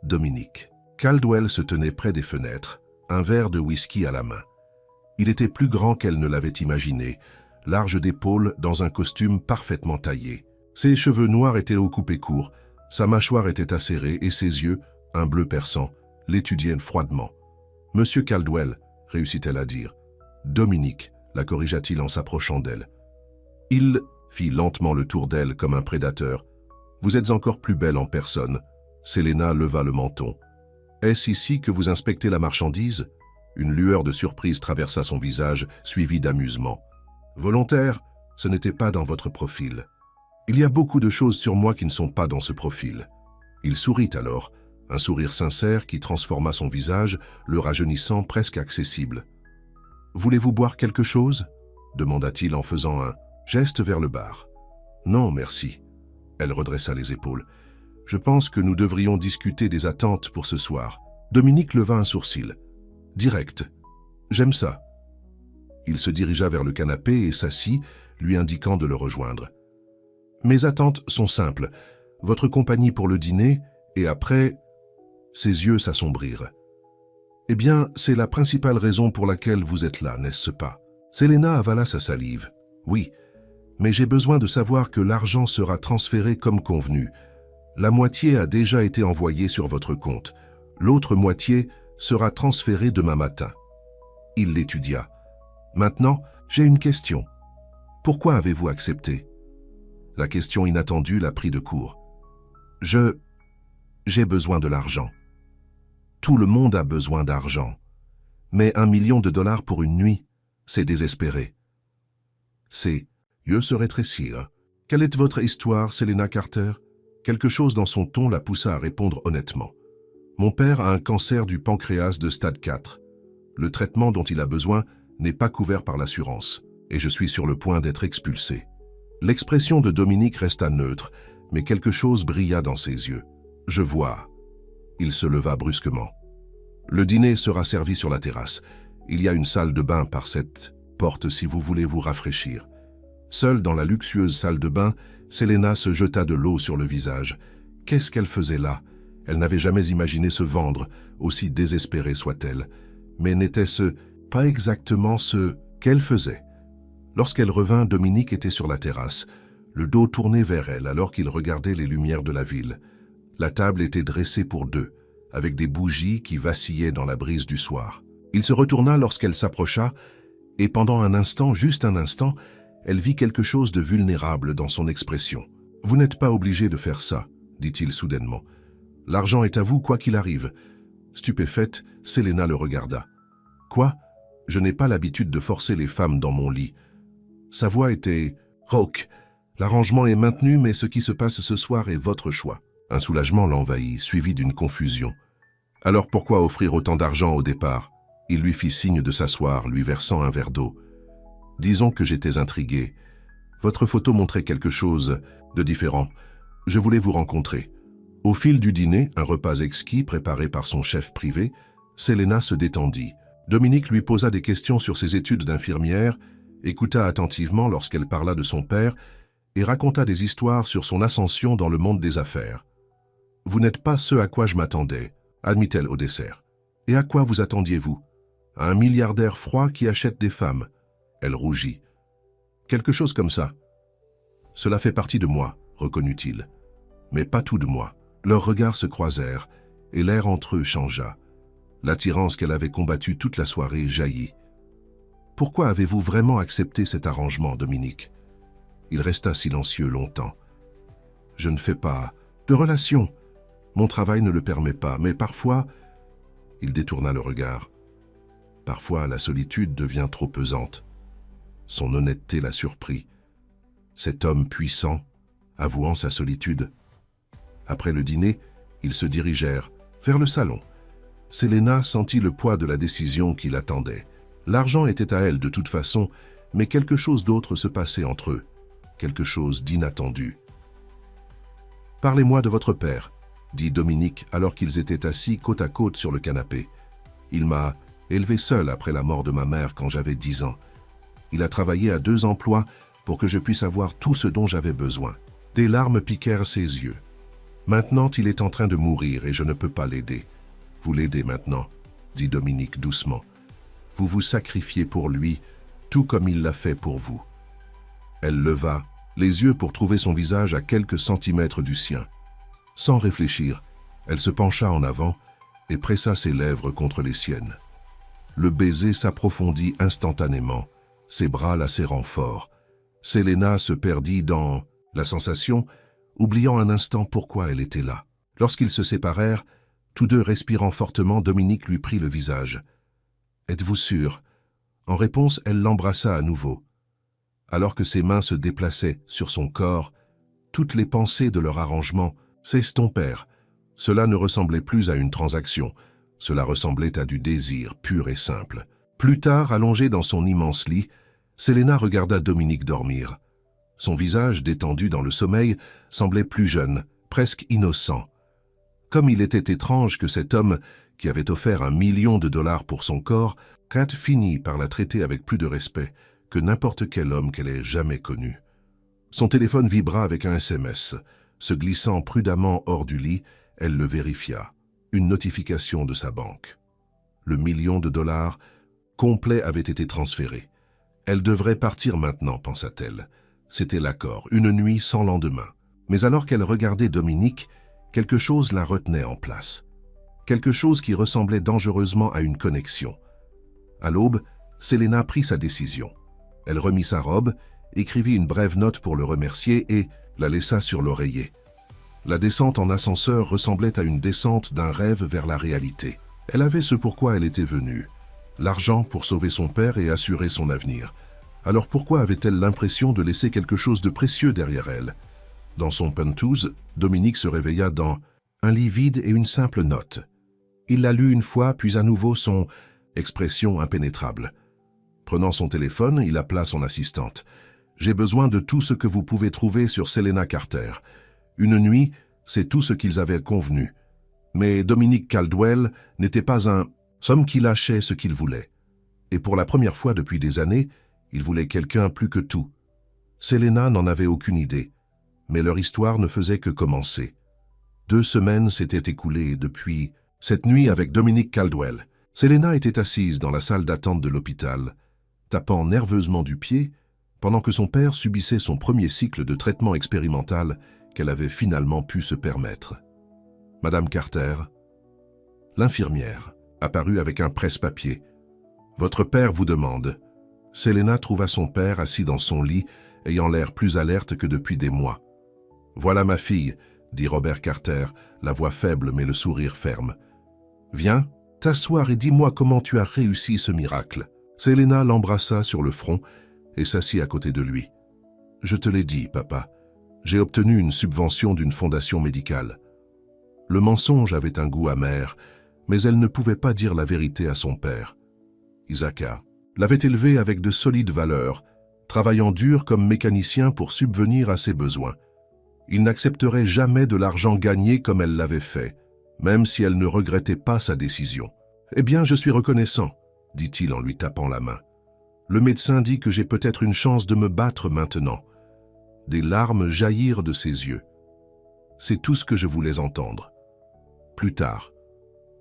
Dominique. Caldwell se tenait près des fenêtres, un verre de whisky à la main. Il était plus grand qu'elle ne l'avait imaginé, large d'épaules dans un costume parfaitement taillé. Ses cheveux noirs étaient au coupé court, sa mâchoire était acérée et ses yeux, un bleu perçant, l'étudiaient froidement. Monsieur Caldwell, réussit-elle à dire. Dominique, la corrigea-t-il en s'approchant d'elle. Il fit lentement le tour d'elle comme un prédateur. Vous êtes encore plus belle en personne. Selena leva le menton. Est-ce ici que vous inspectez la marchandise? Une lueur de surprise traversa son visage, suivie d'amusement. Volontaire, ce n'était pas dans votre profil. Il y a beaucoup de choses sur moi qui ne sont pas dans ce profil. Il sourit alors, un sourire sincère qui transforma son visage, le rajeunissant presque accessible. « Voulez-vous boire quelque chose ?» demanda-t-il en faisant un geste vers le bar. « Non, merci. » Elle redressa les épaules. « Je pense que nous devrions discuter des attentes pour ce soir. » Dominique leva un sourcil. « Direct. J'aime ça. » Il se dirigea vers le canapé et s'assit, lui indiquant de le rejoindre. « Mes attentes sont simples. Votre compagnie pour le dîner, et après... » Ses yeux s'assombrirent. « Eh bien, c'est la principale raison pour laquelle vous êtes là, n'est-ce pas ?» Selena avala sa salive. « Oui, mais j'ai besoin de savoir que l'argent sera transféré comme convenu. La moitié a déjà été envoyée sur votre compte. L'autre moitié sera transférée demain matin. » Il l'étudia. « Maintenant, j'ai une question. Pourquoi avez-vous accepté ?» La question inattendue la prit de court. « J'ai besoin de l'argent. Tout le monde a besoin d'argent. Mais $1 million pour une nuit, c'est désespéré. » Ses yeux se rétrécirent. « Quelle est votre histoire, Selena Carter ?» Quelque chose dans son ton la poussa à répondre honnêtement. « Mon père a un cancer du pancréas de stade 4. Le traitement dont il a besoin n'est pas couvert par l'assurance, et je suis sur le point d'être expulsé. » L'expression de Dominique resta neutre, mais quelque chose brilla dans ses yeux. « Je vois. » Il se leva brusquement. « Le dîner sera servi sur la terrasse. Il y a une salle de bain par cette porte si vous voulez vous rafraîchir. » Seule dans la luxueuse salle de bain, Selena se jeta de l'eau sur le visage. Qu'est-ce qu'elle faisait là? Elle n'avait jamais imaginé se vendre, aussi désespérée soit-elle. Mais n'était-ce pas exactement ce qu'elle faisait? Lorsqu'elle revint, Dominique était sur la terrasse, le dos tourné vers elle alors qu'il regardait les lumières de la ville. La table était dressée pour deux, avec des bougies qui vacillaient dans la brise du soir. Il se retourna lorsqu'elle s'approcha, et pendant un instant, juste un instant, elle vit quelque chose de vulnérable dans son expression. « Vous n'êtes pas obligé de faire ça, » dit-il soudainement. « L'argent est à vous quoi qu'il arrive. » Stupéfaite, Selena le regarda. « Quoi? Je n'ai pas l'habitude de forcer les femmes dans mon lit. » Sa voix était rauque. « L'arrangement est maintenu, mais ce qui se passe ce soir est votre choix. » Un soulagement l'envahit, suivi d'une confusion. « Alors pourquoi offrir autant d'argent au départ ?» Il lui fit signe de s'asseoir, lui versant un verre d'eau. « Disons que j'étais intrigué. Votre photo montrait quelque chose de différent. Je voulais vous rencontrer. » Au fil du dîner, un repas exquis préparé par son chef privé, Selena se détendit. Dominique lui posa des questions sur ses études d'infirmière, écouta attentivement lorsqu'elle parla de son père et raconta des histoires sur son ascension dans le monde des affaires. « Vous n'êtes pas ce à quoi je m'attendais, » admit-elle au dessert. « Et à quoi vous attendiez-vous? À un milliardaire froid qui achète des femmes. » Elle rougit. « Quelque chose comme ça. »« Cela fait partie de moi, » reconnut-il. « Mais pas tout de moi. » Leurs regards se croisèrent, et l'air entre eux changea. L'attirance qu'elle avait combattue toute la soirée jaillit. « Pourquoi avez-vous vraiment accepté cet arrangement, Dominique ?» Il resta silencieux longtemps. « Je ne fais pas de relation. Mon travail ne le permet pas, mais parfois... » Il détourna le regard. Parfois, la solitude devient trop pesante. Son honnêteté la surprit. Cet homme puissant, avouant sa solitude. Après le dîner, ils se dirigèrent vers le salon. Selena sentit le poids de la décision qui l'attendait. L'argent était à elle de toute façon, mais quelque chose d'autre se passait entre eux, quelque chose d'inattendu. « Parlez-moi de votre père », dit Dominique alors qu'ils étaient assis côte à côte sur le canapé. « Il m'a élevé seul après la mort de ma mère quand j'avais 10 ans. Il a travaillé à 2 emplois pour que je puisse avoir tout ce dont j'avais besoin. » Des larmes piquèrent ses yeux. « Maintenant, il est en train de mourir et je ne peux pas l'aider. Vous l'aidez maintenant, » dit Dominique doucement. « Vous vous sacrifiez pour lui, tout comme il l'a fait pour vous. » Elle leva les yeux pour trouver son visage à quelques centimètres du sien. Sans réfléchir, elle se pencha en avant et pressa ses lèvres contre les siennes. Le baiser s'approfondit instantanément, ses bras la serrant fort. Selena se perdit dans la sensation, oubliant un instant pourquoi elle était là. Lorsqu'ils se séparèrent, tous deux respirant fortement, Dominique lui prit le visage. « Êtes-vous sûr ?» En réponse, elle l'embrassa à nouveau. Alors que ses mains se déplaçaient sur son corps, toutes les pensées de leur arrangement s'estompèrent. Cela ne ressemblait plus à une transaction, cela ressemblait à du désir pur et simple. Plus tard, allongée dans son immense lit, Selena regarda Dominique dormir. Son visage, détendu dans le sommeil, semblait plus jeune, presque innocent. Comme il était étrange que cet homme, qui avait offert $1 million pour son corps, Kat finit par la traiter avec plus de respect que n'importe quel homme qu'elle ait jamais connu. Son téléphone vibra avec un SMS. Se glissant prudemment hors du lit, elle le vérifia. Une notification de sa banque. Le $1 million complet avait été transféré. Elle devrait partir maintenant, pensa-t-elle. C'était l'accord, une nuit sans lendemain. Mais alors qu'elle regardait Dominique, quelque chose la retenait en place. Quelque chose qui ressemblait dangereusement à une connexion. À l'aube, Selena prit sa décision. Elle remit sa robe, écrivit une brève note pour le remercier et la laissa sur l'oreiller. La descente en ascenseur ressemblait à une descente d'un rêve vers la réalité. Elle avait ce pourquoi elle était venue. L'argent pour sauver son père et assurer son avenir. Alors pourquoi avait-elle l'impression de laisser quelque chose de précieux derrière elle? Dans son penthouse, Dominique se réveilla dans un lit vide et une simple note. Il la lut une fois, puis à nouveau son expression impénétrable. Prenant son téléphone, il appela son assistante. « J'ai besoin de tout ce que vous pouvez trouver sur Selena Carter. Une nuit, c'est tout ce qu'ils avaient convenu. Mais Dominique Caldwell n'était pas un homme qui lâchait ce qu'il voulait. Et pour la première fois depuis des années, il voulait quelqu'un plus que tout. Selena n'en avait aucune idée, mais leur histoire ne faisait que commencer. 2 semaines s'étaient écoulées depuis cette nuit avec Dominique Caldwell. Selena était assise dans la salle d'attente de l'hôpital, tapant nerveusement du pied, pendant que son père subissait son premier cycle de traitement expérimental qu'elle avait finalement pu se permettre. Madame Carter, l'infirmière, apparut avec un presse-papier. « Votre père vous demande. » Selena trouva son père assis dans son lit, ayant l'air plus alerte que depuis des mois. « Voilà ma fille, » dit Robert Carter, la voix faible mais le sourire ferme. « Viens, t'asseoir et dis-moi comment tu as réussi ce miracle. » Selena l'embrassa sur le front et s'assit à côté de lui. « Je te l'ai dit, papa. J'ai obtenu une subvention d'une fondation médicale. » Le mensonge avait un goût amer, mais elle ne pouvait pas dire la vérité à son père. Isaka l'avait élevé avec de solides valeurs, travaillant dur comme mécanicien pour subvenir à ses besoins. Il n'accepterait jamais de l'argent gagné comme elle l'avait fait, même si elle ne regrettait pas sa décision. « Eh bien, je suis reconnaissant, » dit-il en lui tapant la main. « Le médecin dit que j'ai peut-être une chance de me battre maintenant. » Des larmes jaillirent de ses yeux. C'est tout ce que je voulais entendre. Plus tard,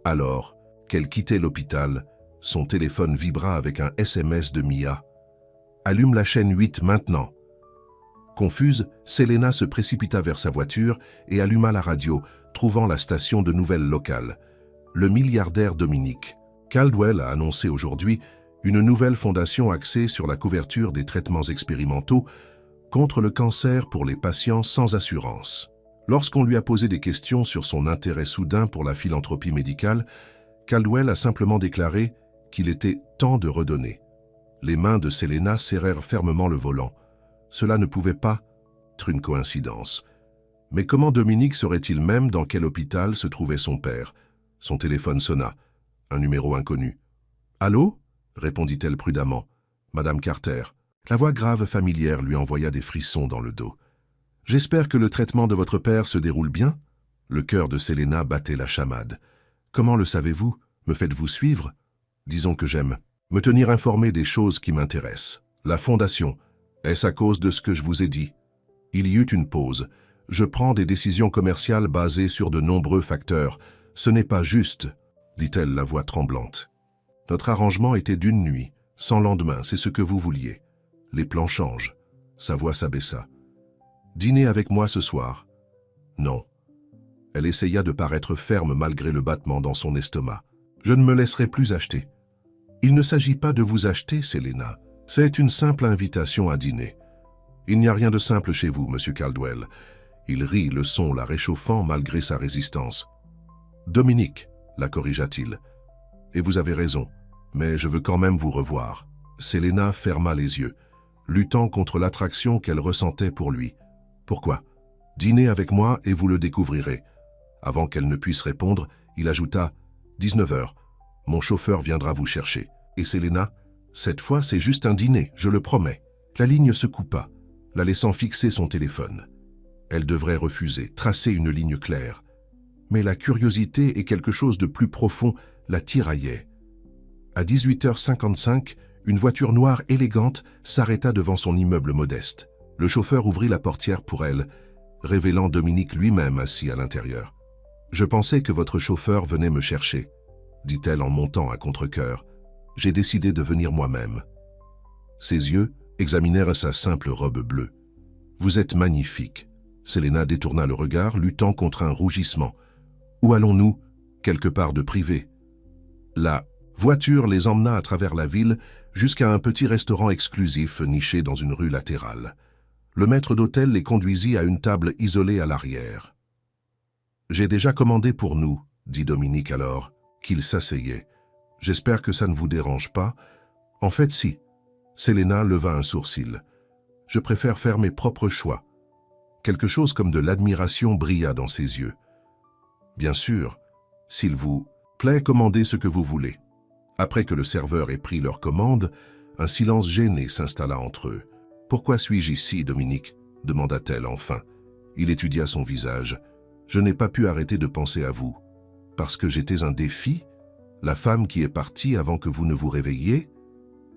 alors qu'elle quittait l'hôpital, son téléphone vibra avec un SMS de Mia. « Allume la chaîne 8 maintenant. » Confuse, Selena se précipita vers sa voiture et alluma la radio, trouvant la station de nouvelles locales. Le milliardaire Dominique Caldwell a annoncé aujourd'hui une nouvelle fondation axée sur la couverture des traitements expérimentaux contre le cancer pour les patients sans assurance. Lorsqu'on lui a posé des questions sur son intérêt soudain pour la philanthropie médicale, Caldwell a simplement déclaré qu'il était temps de redonner. Les mains de Selena serrèrent fermement le volant. Cela ne pouvait pas être une coïncidence. Mais comment Dominique saurait-il même dans quel hôpital se trouvait son père? Son téléphone sonna. Un numéro inconnu. « Allô ?» répondit-elle prudemment. « Madame Carter. » La voix grave familière lui envoya des frissons dans le dos. « J'espère que le traitement de votre père se déroule bien ?» Le cœur de Selena battait la chamade. « Comment le savez-vous? Me faites-vous suivre? » Disons que j'aime me tenir informé des choses qui m'intéressent. La fondation, est-ce à cause de ce que je vous ai dit? Il y eut une pause. Je prends des décisions commerciales basées sur de nombreux facteurs. Ce n'est pas juste, dit-elle la voix tremblante. Notre arrangement était d'une nuit, sans lendemain, c'est ce que vous vouliez. Les plans changent. Sa voix s'abaissa. Dîner avec moi ce soir? Non. Elle essaya de paraître ferme malgré le battement dans son estomac. Je ne me laisserai plus acheter. Il ne s'agit pas de vous acheter, Selena. C'est une simple invitation à dîner. Il n'y a rien de simple chez vous, Monsieur Caldwell. Il rit, le son la réchauffant malgré sa résistance. Dominique, la corrigea-t-il. Et vous avez raison, mais je veux quand même vous revoir. Selena ferma les yeux, luttant contre l'attraction qu'elle ressentait pour lui. Pourquoi? Dînez avec moi et vous le découvrirez. Avant qu'elle ne puisse répondre, il ajouta 19 heures. Mon chauffeur viendra vous chercher. Et Selena, cette fois c'est juste un dîner, je le promets. La ligne se coupa, la laissant fixer son téléphone. Elle devrait refuser, tracer une ligne claire. Mais la curiosité et quelque chose de plus profond la tiraillait. À 18h55, une voiture noire élégante s'arrêta devant son immeuble modeste. Le chauffeur ouvrit la portière pour elle, révélant Dominique lui-même assis à l'intérieur. « Je pensais que votre chauffeur venait me chercher, » dit-elle en montant à contre-cœur. « J'ai décidé de venir moi-même. » Ses yeux examinèrent sa simple robe bleue. « Vous êtes magnifique. » Selena détourna le regard, luttant contre un rougissement. « Où allons-nous? Quelque part de privé. » La voiture les emmena à travers la ville jusqu'à un petit restaurant exclusif niché dans une rue latérale. Le maître d'hôtel les conduisit à une table isolée à l'arrière. « J'ai déjà commandé pour nous, » dit Dominique alors, qu'il s'asseyait. « J'espère que ça ne vous dérange pas. » « En fait, si. » Selena leva un sourcil. « Je préfère faire mes propres choix. » Quelque chose comme de l'admiration brilla dans ses yeux. « Bien sûr, s'il vous plaît, commandez ce que vous voulez. » Après que le serveur ait pris leur commande, un silence gêné s'installa entre eux. « Pourquoi suis-je ici, Dominique ?» demanda-t-elle enfin. Il étudia son visage. « Je n'ai pas pu arrêter de penser à vous. Parce que j'étais un défi? La femme qui est partie avant que vous ne vous réveilliez?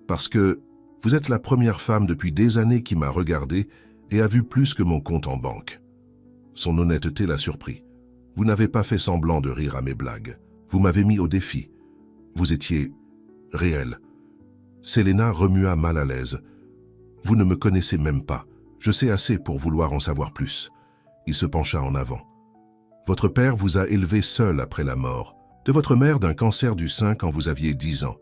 Parce que vous êtes la première femme depuis des années qui m'a regardé et a vu plus que mon compte en banque. » Son honnêteté l'a surpris. « Vous n'avez pas fait semblant de rire à mes blagues. Vous m'avez mis au défi. Vous étiez réel. » Selena remua mal à l'aise. « Vous ne me connaissez même pas. Je sais assez pour vouloir en savoir plus. » Il se pencha en avant. « Votre père vous a élevé seul après la mort de votre mère d'un cancer du sein quand vous aviez 10 ans.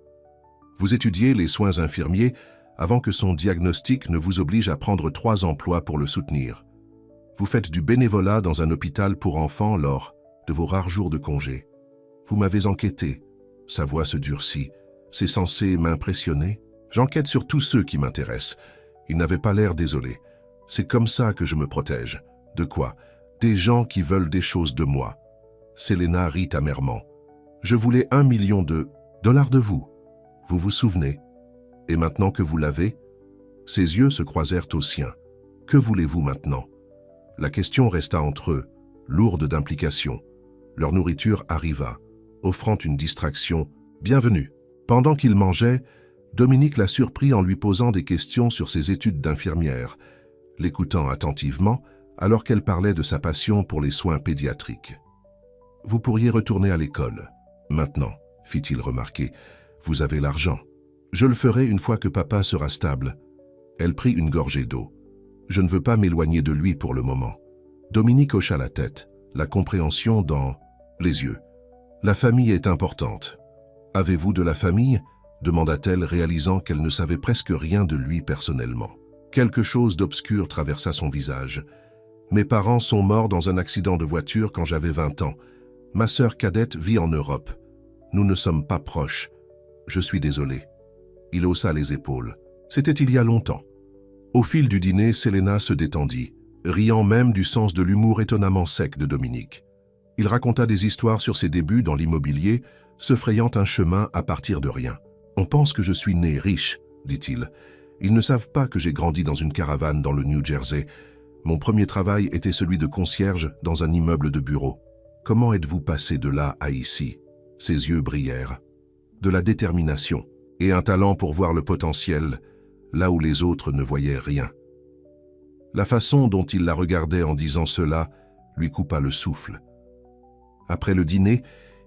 Vous étudiez les soins infirmiers avant que son diagnostic ne vous oblige à prendre 3 emplois pour le soutenir. Vous faites du bénévolat dans un hôpital pour enfants lors de vos rares jours de congé. Vous m'avez enquêté. » Sa voix se durcit. « C'est censé m'impressionner? J'enquête sur tous ceux qui m'intéressent. » Il n'avait pas l'air désolé. « C'est comme ça que je me protège. » « De quoi? Des gens qui veulent des choses de moi. » Selena rit amèrement. « Je voulais 1 million de dollars de vous. Vous vous souvenez? Et maintenant que vous l'avez? » Ses yeux se croisèrent aux siens. « Que voulez-vous maintenant? » La question resta entre eux, lourde d'implications. Leur nourriture arriva, offrant une distraction. « Bienvenue. » Pendant qu'il mangeait, Dominique la surprit en lui posant des questions sur ses études d'infirmière, l'écoutant attentivement alors qu'elle parlait de sa passion pour les soins pédiatriques. « Vous pourriez retourner à l'école. Maintenant, » fit-il remarquer, « vous avez l'argent. Je le ferai une fois que papa sera stable. » Elle prit une gorgée d'eau. « Je ne veux pas m'éloigner de lui pour le moment. » Dominique hocha la tête, la compréhension dans les yeux. « La famille est importante. »« Avez-vous de la famille ?» demanda-t-elle, réalisant qu'elle ne savait presque rien de lui personnellement. Quelque chose d'obscur traversa son visage. « Mes parents sont morts dans un accident de voiture quand j'avais 20 ans. Ma sœur cadette vit en Europe. Nous ne sommes pas proches. Je suis désolé. » Il haussa les épaules. C'était il y a longtemps. Au fil du dîner, Selena se détendit, riant même du sens de l'humour étonnamment sec de Dominique. Il raconta des histoires sur ses débuts dans l'immobilier, se frayant un chemin à partir de rien. « On pense que je suis né riche, » dit-il. « Ils ne savent pas que j'ai grandi dans une caravane dans le New Jersey. Mon premier travail était celui de concierge dans un immeuble de bureau. Comment êtes-vous passé de là à ici ?» Ses yeux brillèrent. « De la détermination et un talent pour voir le potentiel là où les autres ne voyaient rien. » La façon dont il la regardait en disant cela lui coupa le souffle. Après le dîner,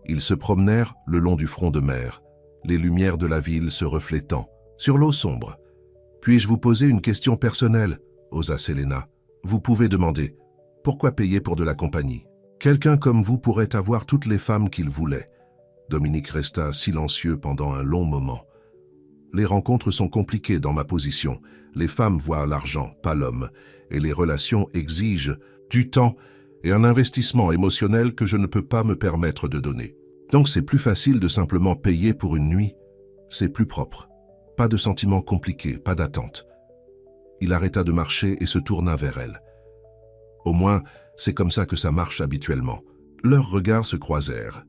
ils se promenèrent le long du front de mer, les lumières de la ville se reflétant sur l'eau sombre. « Puis-je vous poser une question personnelle ?» osa Selena. « Vous pouvez demander. Pourquoi payer pour de la compagnie? Quelqu'un comme vous pourrait avoir toutes les femmes qu'il voulait. » Dominique resta silencieux pendant un long moment. Les rencontres sont compliquées dans ma position. Les femmes voient l'argent, pas l'homme, et les relations exigent du temps et un investissement émotionnel que je ne peux pas me permettre de donner. Donc c'est plus facile de simplement payer pour une nuit. C'est plus propre. Pas de sentiments compliqués, pas d'attente. Il arrêta de marcher et se tourna vers elle. Au moins, c'est comme ça que ça marche habituellement. Leurs regards se croisèrent,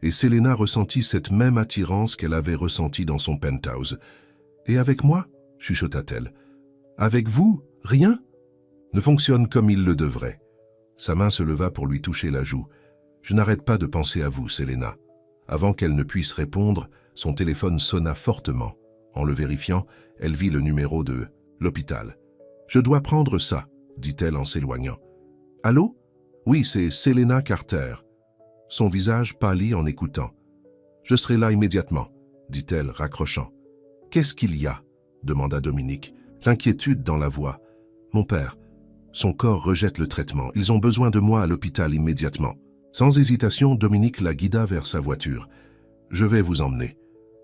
et Selena ressentit cette même attirance qu'elle avait ressentie dans son penthouse. « Et avec moi ?» chuchota-t-elle. « Avec vous, rien ?» Ne fonctionne comme il le devrait. Sa main se leva pour lui toucher la joue. « Je n'arrête pas de penser à vous, Selena. » Avant qu'elle ne puisse répondre, son téléphone sonna fortement. En le vérifiant, elle vit le numéro de l'hôpital. « Je dois prendre ça, » dit-elle en s'éloignant. « Allô? Oui, c'est Selena Carter. » Son visage pâlit en écoutant. « Je serai là immédiatement, » dit-elle, raccrochant. « Qu'est-ce qu'il y a ?» demanda Dominique, l'inquiétude dans la voix. « Mon père, son corps rejette le traitement. Ils ont besoin de moi à l'hôpital immédiatement. » Sans hésitation, Dominique la guida vers sa voiture. « Je vais vous emmener. »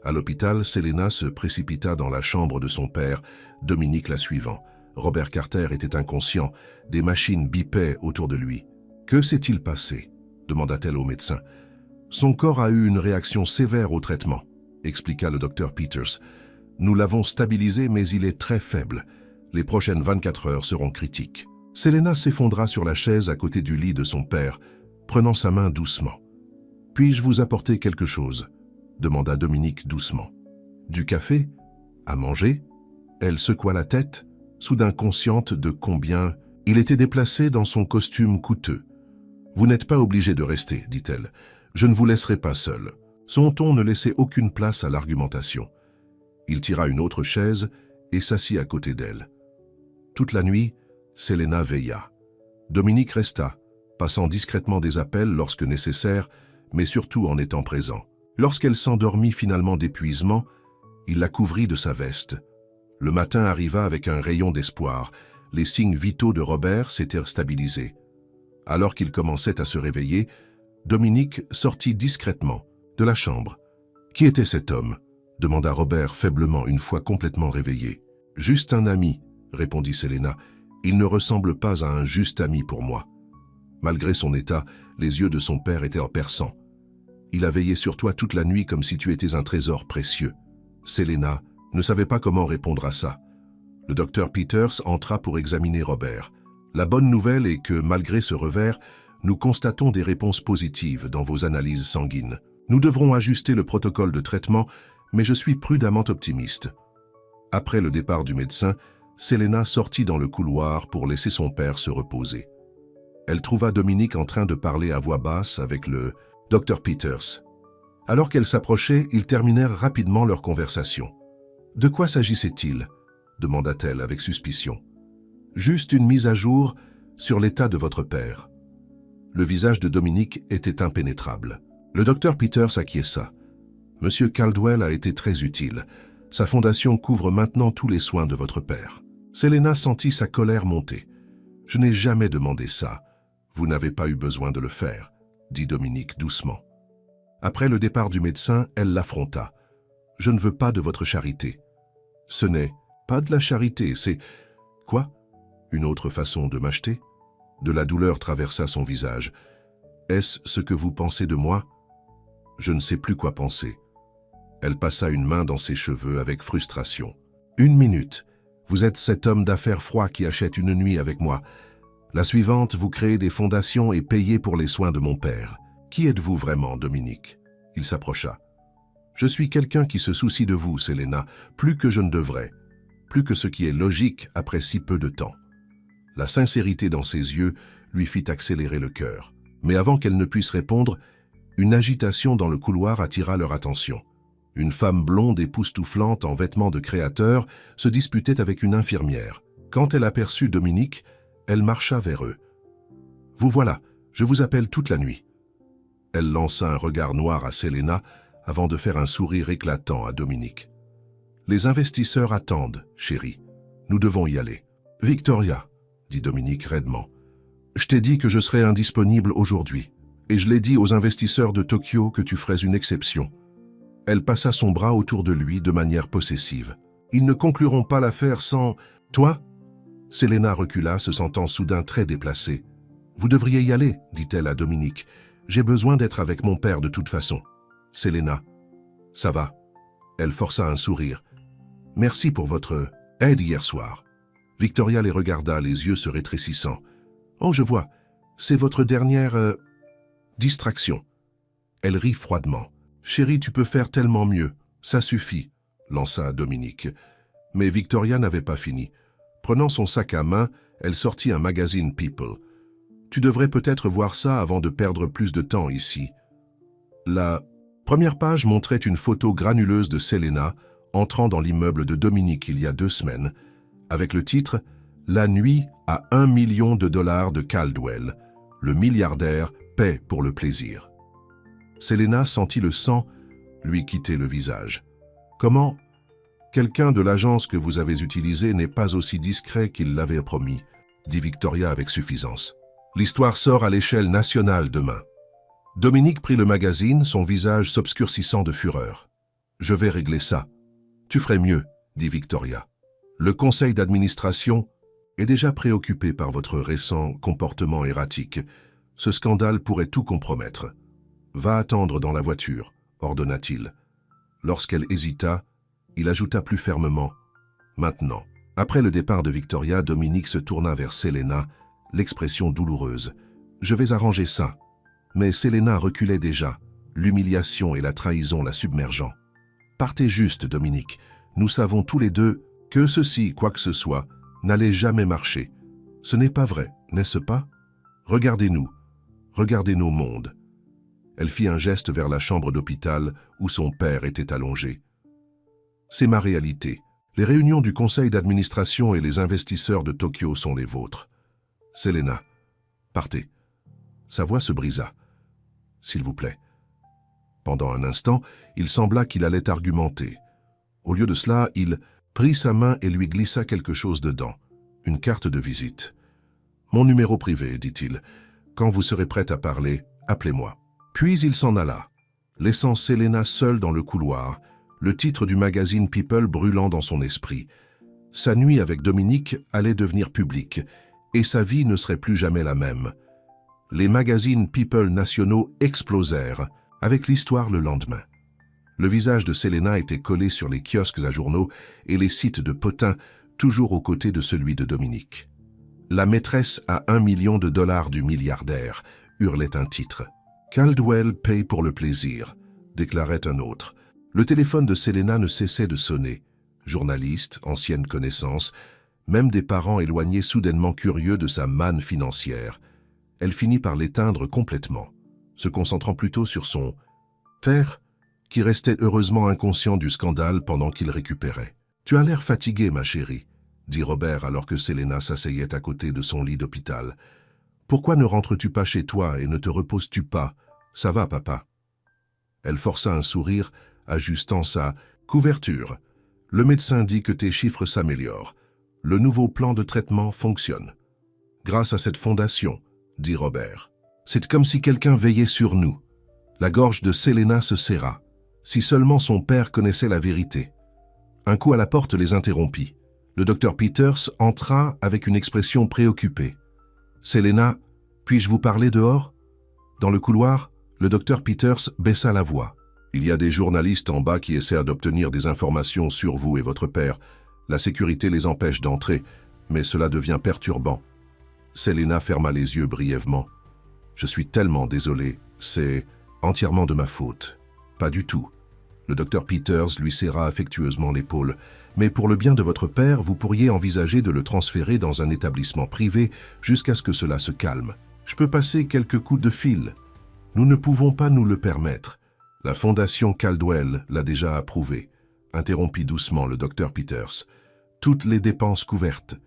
À l'hôpital, Selena se précipita dans la chambre de son père, Dominique la suivant. Robert Carter était inconscient, des machines bipaient autour de lui. « Que s'est-il passé ?» demanda-t-elle au médecin. « Son corps a eu une réaction sévère au traitement, » expliqua le docteur Peters. « Nous l'avons stabilisé, mais il est très faible. Les prochaines 24 heures seront critiques. » Selena s'effondra sur la chaise à côté du lit de son père, prenant sa main doucement. « Puis-je vous apporter quelque chose ?» demanda Dominique doucement. « Du café? À manger ?» Elle secoua la tête, soudain consciente de combien il était déplacé dans son costume coûteux. « Vous n'êtes pas obligé de rester, dit-elle. Je ne vous laisserai pas seul. » Son ton ne laissait aucune place à l'argumentation. Il tira une autre chaise et s'assit à côté d'elle. Toute la nuit, Selena veilla. Dominique resta, passant discrètement des appels lorsque nécessaire, mais surtout en étant présent. Lorsqu'elle s'endormit finalement d'épuisement, il la couvrit de sa veste. Le matin arriva avec un rayon d'espoir. Les signes vitaux de Robert s'étaient stabilisés. Alors qu'il commençait à se réveiller, Dominique sortit discrètement de la chambre. « Qui était cet homme ?» demanda Robert faiblement une fois complètement réveillé. « Juste un ami, » répondit Selena. « Il ne ressemble pas à un juste ami pour moi. » Malgré son état, les yeux de son père étaient perçants. « Il a veillé sur toi toute la nuit comme si tu étais un trésor précieux. » Selena ne savait pas comment répondre à ça. Le docteur Peters entra pour examiner Robert. La bonne nouvelle est que, malgré ce revers, nous constatons des réponses positives dans vos analyses sanguines. Nous devrons ajuster le protocole de traitement, mais je suis prudemment optimiste. Après le départ du médecin, Selena sortit dans le couloir pour laisser son père se reposer. Elle trouva Dominique en train de parler à voix basse avec le Dr Peters. Alors qu'elle s'approchait, ils terminèrent rapidement leur conversation. « De quoi s'agissait-il » demanda-t-elle avec suspicion. « Juste une mise à jour sur l'état de votre père. » Le visage de Dominique était impénétrable. Le docteur Peters acquiesça. « Monsieur Caldwell a été très utile. Sa fondation couvre maintenant tous les soins de votre père. » Selena sentit sa colère monter. « Je n'ai jamais demandé ça. Vous n'avez pas eu besoin de le faire, » dit Dominique doucement. Après le départ du médecin, elle l'affronta. « Je ne veux pas de votre charité. » « Ce n'est pas de la charité, c'est... » « Quoi? Une autre façon de m'acheter ?» De la douleur traversa son visage. « Est-ce ce que vous pensez de moi? » Je ne sais plus quoi penser. Elle passa une main dans ses cheveux avec frustration. « 1 minute. Vous êtes cet homme d'affaires froid qui achète une nuit avec moi. La suivante, vous créez des fondations et payez pour les soins de mon père. Qui êtes-vous vraiment, Dominique ?» Il s'approcha. « Je suis quelqu'un qui se soucie de vous, Selena, plus que je ne devrais, plus que ce qui est logique après si peu de temps. » La sincérité dans ses yeux lui fit accélérer le cœur. Mais avant qu'elle ne puisse répondre, une agitation dans le couloir attira leur attention. Une femme blonde époustouflante en vêtements de créateur se disputait avec une infirmière. Quand elle aperçut Dominique, elle marcha vers eux. « Vous voilà, je vous appelle toute la nuit. » Elle lança un regard noir à Selena avant de faire un sourire éclatant à Dominique. « Les investisseurs attendent, chérie. Nous devons y aller. »« Victoria, » dit Dominique raidement, « je t'ai dit que je serais indisponible aujourd'hui. Et je l'ai dit aux investisseurs de Tokyo que tu ferais une exception. » Elle passa son bras autour de lui de manière possessive. « Ils ne concluront pas l'affaire sans... Toi ?» Selena recula, se sentant soudain très déplacée. « Vous devriez y aller, dit-elle à Dominique. J'ai besoin d'être avec mon père de toute façon. »« Selena, ça va. » Elle força un sourire. « Merci pour votre aide hier soir. » Victoria les regarda, les yeux se rétrécissant. « Oh, je vois. C'est votre dernière... distraction. » Elle rit froidement. « Chérie, tu peux faire tellement mieux. Ça suffit, » lança Dominique. Mais Victoria n'avait pas fini. Prenant son sac à main, elle sortit un magazine People. « Tu devrais peut-être voir ça avant de perdre plus de temps ici. » La première page montrait une photo granuleuse de Selena entrant dans l'immeuble de Dominique il y a 2 semaines, avec le titre « La nuit à $1 million de Caldwell. Le milliardaire paie pour le plaisir. » Selena sentit le sang lui quitter le visage. « Comment ? Quelqu'un de l'agence que vous avez utilisée n'est pas aussi discret qu'il l'avait promis, » dit Victoria avec suffisance. « L'histoire sort à l'échelle nationale demain. » Dominique prit le magazine, son visage s'obscurcissant de fureur. « Je vais régler ça. »« Tu ferais mieux, » dit Victoria. « Le conseil d'administration est déjà préoccupé par votre récent comportement erratique. Ce scandale pourrait tout compromettre. »« Va attendre dans la voiture, » ordonna-t-il. Lorsqu'elle hésita, il ajouta plus fermement « Maintenant ». Après le départ de Victoria, Dominique se tourna vers Selena, l'expression douloureuse. « Je vais arranger ça. » Mais Selena reculait déjà, l'humiliation et la trahison la submergeant. « Partez juste, Dominique. Nous savons tous les deux que ceci, quoi que ce soit, n'allait jamais marcher. Ce n'est pas vrai, n'est-ce pas? Regardez-nous. Regardez nos mondes. » Elle fit un geste vers la chambre d'hôpital où son père était allongé. « C'est ma réalité. Les réunions du conseil d'administration et les investisseurs de Tokyo sont les vôtres. Selena, partez. » Sa voix se brisa. « S'il vous plaît. » Pendant un instant, il sembla qu'il allait argumenter. Au lieu de cela, il prit sa main et lui glissa quelque chose dedans, une carte de visite. « Mon numéro privé, dit-il. Quand vous serez prête à parler, appelez-moi. » Puis il s'en alla, laissant Selena seule dans le couloir, le titre du magazine People brûlant dans son esprit. Sa nuit avec Dominique allait devenir publique, et sa vie ne serait plus jamais la même. Les magazines People nationaux explosèrent, avec l'histoire le lendemain. Le visage de Selena était collé sur les kiosques à journaux et les sites de potins, toujours aux côtés de celui de Dominique. « La maîtresse à $1 million du milliardaire », hurlait un titre. « Caldwell paye pour le plaisir », déclarait un autre. Le téléphone de Selena ne cessait de sonner. Journalistes, anciennes connaissances, même des parents éloignés soudainement curieux de sa manne financière. Elle finit par l'éteindre complètement, se concentrant plutôt sur son père, qui restait heureusement inconscient du scandale pendant qu'il récupérait. « Tu as l'air fatiguée, ma chérie, » dit Robert alors que Selena s'asseyait à côté de son lit d'hôpital. « Pourquoi ne rentres-tu pas chez toi et ne te reposes-tu pas? Ça va, papa ?» Elle força un sourire, ajustant sa couverture. « Le médecin dit que tes chiffres s'améliorent. Le nouveau plan de traitement fonctionne. »« Grâce à cette fondation, » dit Robert. « C'est comme si quelqu'un veillait sur nous. » La gorge de Selena se serra. Si seulement son père connaissait la vérité. Un coup à la porte les interrompit. Le docteur Peters entra avec une expression préoccupée. « Selena, puis-je vous parler dehors ?» Dans le couloir, le docteur Peters baissa la voix. « Il y a des journalistes en bas qui essaient d'obtenir des informations sur vous et votre père. La sécurité les empêche d'entrer, mais cela devient perturbant. » Selena ferma les yeux brièvement. « Je suis tellement désolé, c'est entièrement de ma faute. » « Pas du tout. » Le docteur Peters lui serra affectueusement l'épaule. « Mais pour le bien de votre père, vous pourriez envisager de le transférer dans un établissement privé jusqu'à ce que cela se calme. Je peux passer quelques coups de fil. Nous ne pouvons pas nous le permettre. La fondation Caldwell l'a déjà approuvé. » Interrompit doucement le docteur Peters. « Toutes les dépenses couvertes. »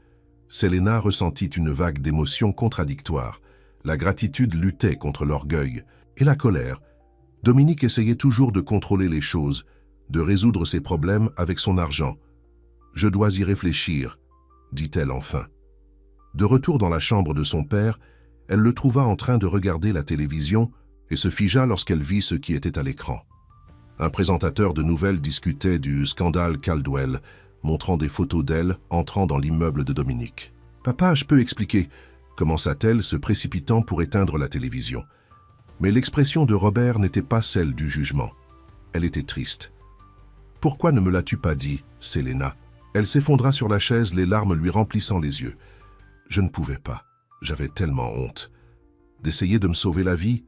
Selena ressentit une vague d'émotions contradictoires. La gratitude luttait contre l'orgueil et la colère. Dominique essayait toujours de contrôler les choses, de résoudre ses problèmes avec son argent. « Je dois y réfléchir, » dit-elle enfin. De retour dans la chambre de son père, elle le trouva en train de regarder la télévision et se figea lorsqu'elle vit ce qui était à l'écran. Un présentateur de nouvelles discutait du scandale Caldwell, montrant des photos d'elle entrant dans l'immeuble de Dominique. « Papa, je peux expliquer », commença-t-elle, se précipitant pour éteindre la télévision. Mais l'expression de Robert n'était pas celle du jugement. Elle était triste. « Pourquoi ne me l'as-tu pas dit, Selena ?» Elle s'effondra sur la chaise, les larmes lui remplissant les yeux. « Je ne pouvais pas. J'avais tellement honte. D'essayer de me sauver la vie ?»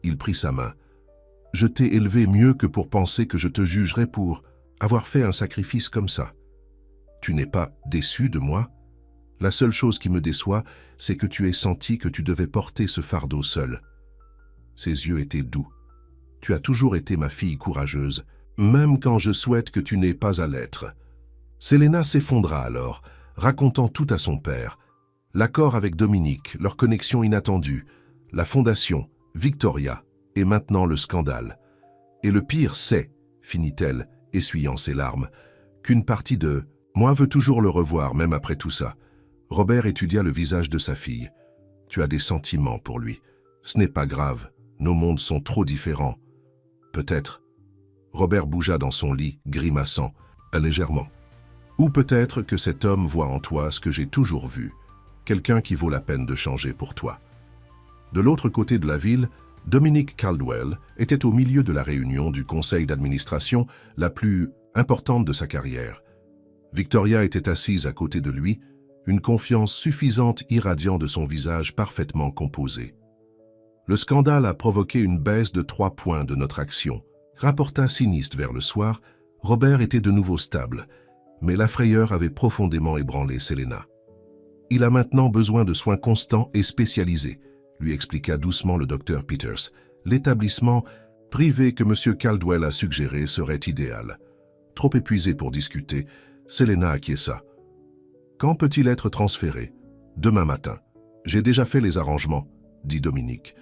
Il prit sa main. « Je t'ai élevé mieux que pour penser que je te jugerais pour avoir fait un sacrifice comme ça. Tu n'es pas déçu de moi? La seule chose qui me déçoit, c'est que tu aies senti que tu devais porter ce fardeau seul. » Ses yeux étaient doux. « Tu as toujours été ma fille courageuse, même quand je souhaite que tu n'aies pas à l'être. » Selena s'effondra alors, racontant tout à son père. L'accord avec Dominique, leur connexion inattendue, la fondation, Victoria, et maintenant le scandale. Et le pire, c'est, finit-elle, essuyant ses larmes, qu'une partie de « moi veut toujours le revoir, même après tout ça ». Robert étudia le visage de sa fille. « Tu as des sentiments pour lui. Ce n'est pas grave, nos mondes sont trop différents. Peut-être. » Robert bougea dans son lit, grimaçant, légèrement. « Ou peut-être que cet homme voit en toi ce que j'ai toujours vu, quelqu'un qui vaut la peine de changer pour toi. » De l'autre côté de la ville, Dominique Caldwell était au milieu de la réunion du conseil d'administration la plus importante de sa carrière. Victoria était assise à côté de lui, une confiance suffisante irradiant de son visage parfaitement composé. « Le scandale a provoqué une baisse de 3 points de notre action. » Rapporta sinistre vers le soir, Robert était de nouveau stable, mais la frayeur avait profondément ébranlé Selena. « Il a maintenant besoin de soins constants et spécialisés, » lui expliqua doucement le docteur Peters. « L'établissement privé que M. Caldwell a suggéré serait idéal. » Trop épuisé pour discuter, Selena acquiesça. « Quand peut-il être transféré ? » ?»« Demain matin. J'ai déjà fait les arrangements, » dit Dominique.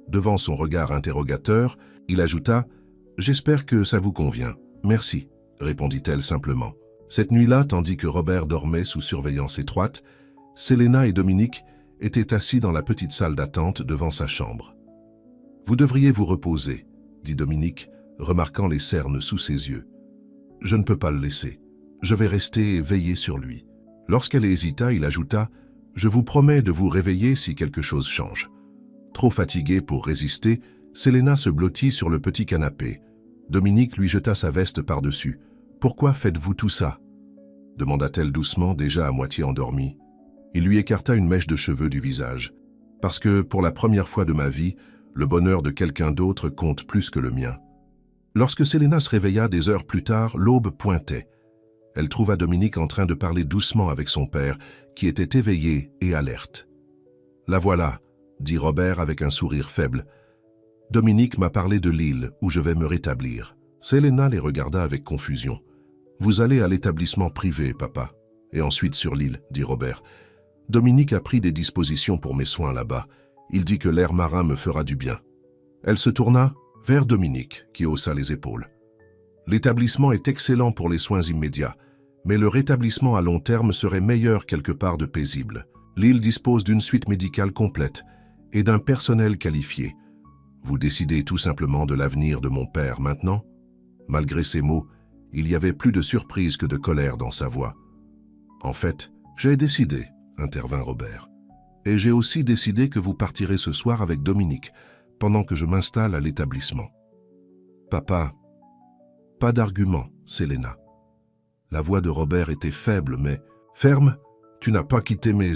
Devant son regard interrogateur, il ajouta « J'espère que ça vous convient. Merci, » répondit-elle simplement. Cette nuit-là, tandis que Robert dormait sous surveillance étroite, Selena et Dominique étaient assis dans la petite salle d'attente devant sa chambre. « Vous devriez vous reposer, » dit Dominique, remarquant les cernes sous ses yeux. « Je ne peux pas le laisser. Je vais rester et veiller sur lui. » Lorsqu'elle hésita, il ajouta « Je vous promets de vous réveiller si quelque chose change. » Trop fatiguée pour résister, Selena se blottit sur le petit canapé. Dominique lui jeta sa veste par-dessus. « Pourquoi faites-vous tout ça ?» demanda-t-elle doucement, déjà à moitié endormie. Il lui écarta une mèche de cheveux du visage. « Parce que, pour la première fois de ma vie, le bonheur de quelqu'un d'autre compte plus que le mien. » Lorsque Selena se réveilla des heures plus tard, l'aube pointait. Elle trouva Dominique en train de parler doucement avec son père, qui était éveillé et alerte. « La voilà, » dit Robert avec un sourire faible. « Dominique m'a parlé de l'île où je vais me rétablir. » Selena les regarda avec confusion. « Vous allez à l'établissement privé, papa. Et ensuite sur l'île, » dit Robert. « Dominique a pris des dispositions pour mes soins là-bas. Il dit que l'air marin me fera du bien. » Elle se tourna vers Dominique, qui haussa les épaules. « L'établissement est excellent pour les soins immédiats, mais le rétablissement à long terme serait meilleur quelque part de paisible. L'île dispose d'une suite médicale complète et d'un personnel qualifié. Vous décidez tout simplement de l'avenir de mon père maintenant ?» Malgré ces mots, il y avait plus de surprise que de colère dans sa voix. « En fait, j'ai décidé, » intervint Robert. « Et j'ai aussi décidé que vous partirez ce soir avec Dominique, pendant que je m'installe à l'établissement. » « Papa, pas d'argument, Selena. » La voix de Robert était faible, mais ferme. « Tu n'as pas quitté mes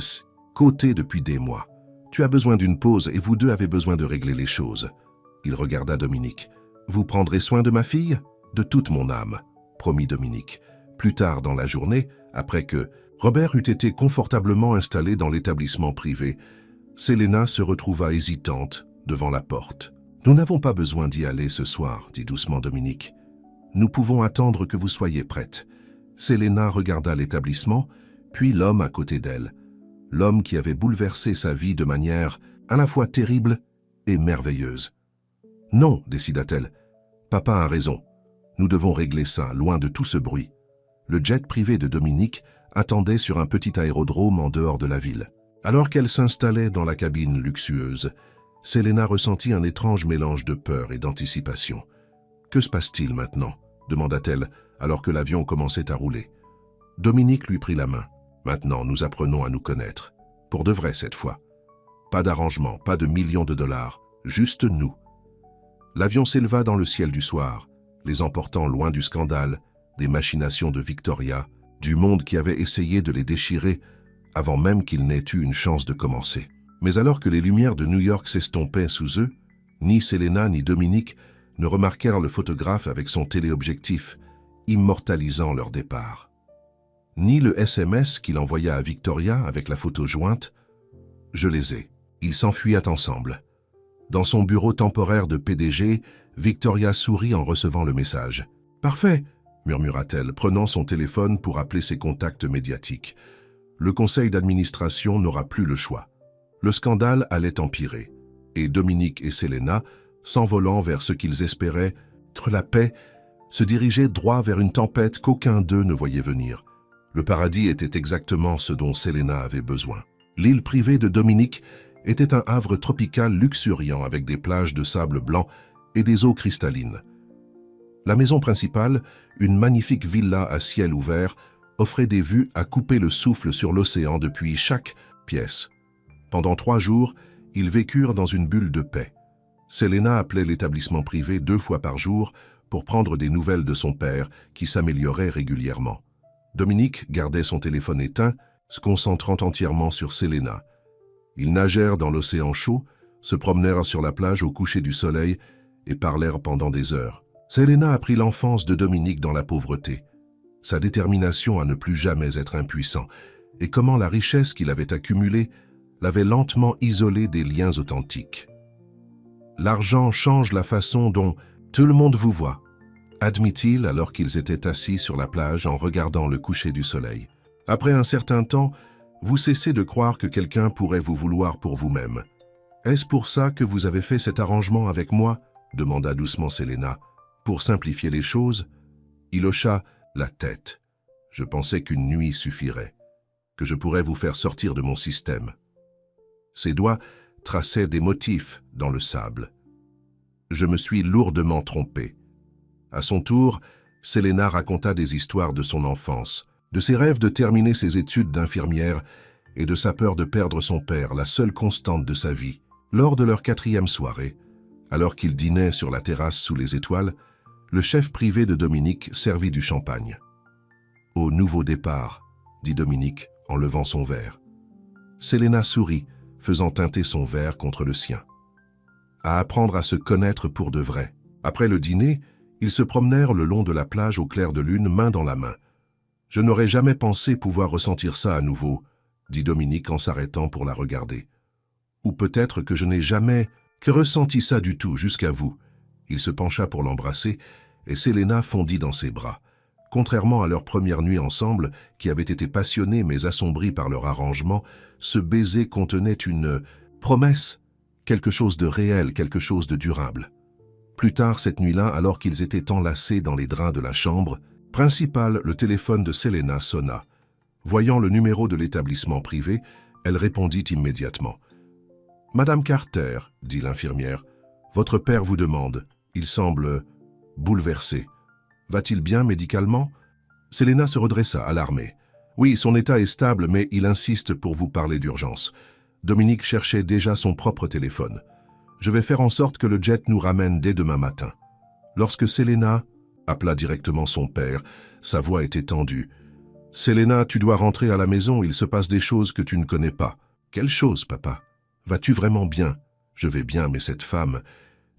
côtés depuis des mois. Tu as besoin d'une pause et vous deux avez besoin de régler les choses. » Il regarda Dominique. « Vous prendrez soin de ma fille ? » « De toute mon âme, » promit Dominique. Plus tard dans la journée, après que Robert eut été confortablement installé dans l'établissement privé, Selena se retrouva hésitante devant la porte. « Nous n'avons pas besoin d'y aller ce soir, » dit doucement Dominique. « Nous pouvons attendre que vous soyez prête. » Selena regarda l'établissement, puis l'homme à côté d'elle. L'homme qui avait bouleversé sa vie de manière à la fois terrible et merveilleuse. « Non, » décida-t-elle. « Papa a raison. Nous devons régler ça, loin de tout ce bruit. » Le jet privé de Dominique attendait sur un petit aérodrome en dehors de la ville. Alors qu'elle s'installait dans la cabine luxueuse, Selena ressentit un étrange mélange de peur et d'anticipation. Que se passe-t-il maintenant » demanda-t-elle alors que l'avion commençait à rouler. Dominique lui prit la main. « Maintenant, nous apprenons à nous connaître. Pour de vrai cette fois. Pas d'arrangement, pas de millions de dollars, juste nous. » L'avion s'éleva dans le ciel du soir, les emportant loin du scandale, des machinations de Victoria, du monde qui avait essayé de les déchirer avant même qu'ils n'aient eu une chance de commencer. Mais alors que les lumières de New York s'estompaient sous eux, ni Selena ni Dominique ne remarquèrent le photographe avec son téléobjectif, immortalisant leur départ. Ni le SMS qu'il envoya à Victoria avec la photo jointe. Je les ai. Ils s'enfuyaient ensemble. Dans son bureau temporaire de PDG, Victoria sourit en recevant le message. « Parfait !» murmura-t-elle, prenant son téléphone pour appeler ses contacts médiatiques. Le conseil d'administration n'aura plus le choix. Le scandale allait empirer, et Dominique et Selena, s'envolant vers ce qu'ils espéraient être la paix, se dirigeaient droit vers une tempête qu'aucun d'eux ne voyait venir. Le paradis était exactement ce dont Selena avait besoin. L'île privée de Dominique était un havre tropical luxuriant avec des plages de sable blanc et des eaux cristallines. La maison principale, une magnifique villa à ciel ouvert, offrait des vues à couper le souffle sur l'océan depuis chaque pièce. Pendant 3 jours, ils vécurent dans une bulle de paix. Selena appelait l'établissement privé 2 fois par jour pour prendre des nouvelles de son père qui s'améliorait régulièrement. Dominique gardait son téléphone éteint, se concentrant entièrement sur Selena. Ils nagèrent dans l'océan chaud, se promenèrent sur la plage au coucher du soleil et parlèrent pendant des heures. Selena apprit l'enfance de Dominique dans la pauvreté, sa détermination à ne plus jamais être impuissant, et comment la richesse qu'il avait accumulée l'avait lentement isolé des liens authentiques. « L'argent change la façon dont tout le monde vous voit », admit-il alors qu'ils étaient assis sur la plage en regardant le coucher du soleil. « Après un certain temps, vous cessez de croire que quelqu'un pourrait vous vouloir pour vous-même. Est-ce pour ça que vous avez fait cet arrangement avec moi ?» demanda doucement Selena. « Pour simplifier les choses ?» Il hocha la tête. « Je pensais qu'une nuit suffirait, que je pourrais vous faire sortir de mon système. » Ses doigts traçaient des motifs dans le sable. « Je me suis lourdement trompé. » À son tour, Selena raconta des histoires de son enfance, de ses rêves de terminer ses études d'infirmière et de sa peur de perdre son père, la seule constante de sa vie. Lors de leur 4e soirée, alors qu'ils dînaient sur la terrasse sous les étoiles, le chef privé de Dominique servit du champagne. « Au nouveau départ », dit Dominique en levant son verre. Selena sourit, faisant teinter son verre contre le sien. À apprendre à se connaître pour de vrai. Après le dîner, ils se promenèrent le long de la plage au clair de lune, main dans la main. « Je n'aurais jamais pensé pouvoir ressentir ça à nouveau », dit Dominique en s'arrêtant pour la regarder. « Ou peut-être que je n'ai jamais ressenti ça du tout jusqu'à vous. » Il se pencha pour l'embrasser et Selena fondit dans ses bras. Contrairement à leur première nuit ensemble, qui avait été passionnée mais assombrie par leur arrangement, ce baiser contenait une promesse, quelque chose de réel, quelque chose de durable. Plus tard cette nuit-là, alors qu'ils étaient enlacés dans les draps de la chambre principale, le téléphone de Selena sonna. Voyant le numéro de l'établissement privé, elle répondit immédiatement. « Madame Carter, » dit l'infirmière, « votre père vous demande. Il semble bouleversé. Va-t-il bien médicalement ?» Selena se redressa, alarmée. « Oui, son état est stable, mais il insiste pour vous parler d'urgence. » Dominique cherchait déjà son propre téléphone. « Je vais faire en sorte que le jet nous ramène dès demain matin. » Lorsque Selena appela directement son père, sa voix était tendue. « Selena, tu dois rentrer à la maison, il se passe des choses que tu ne connais pas. »« Quelles choses, papa ? Vas-tu vraiment bien ?»« Je vais bien, mais cette femme,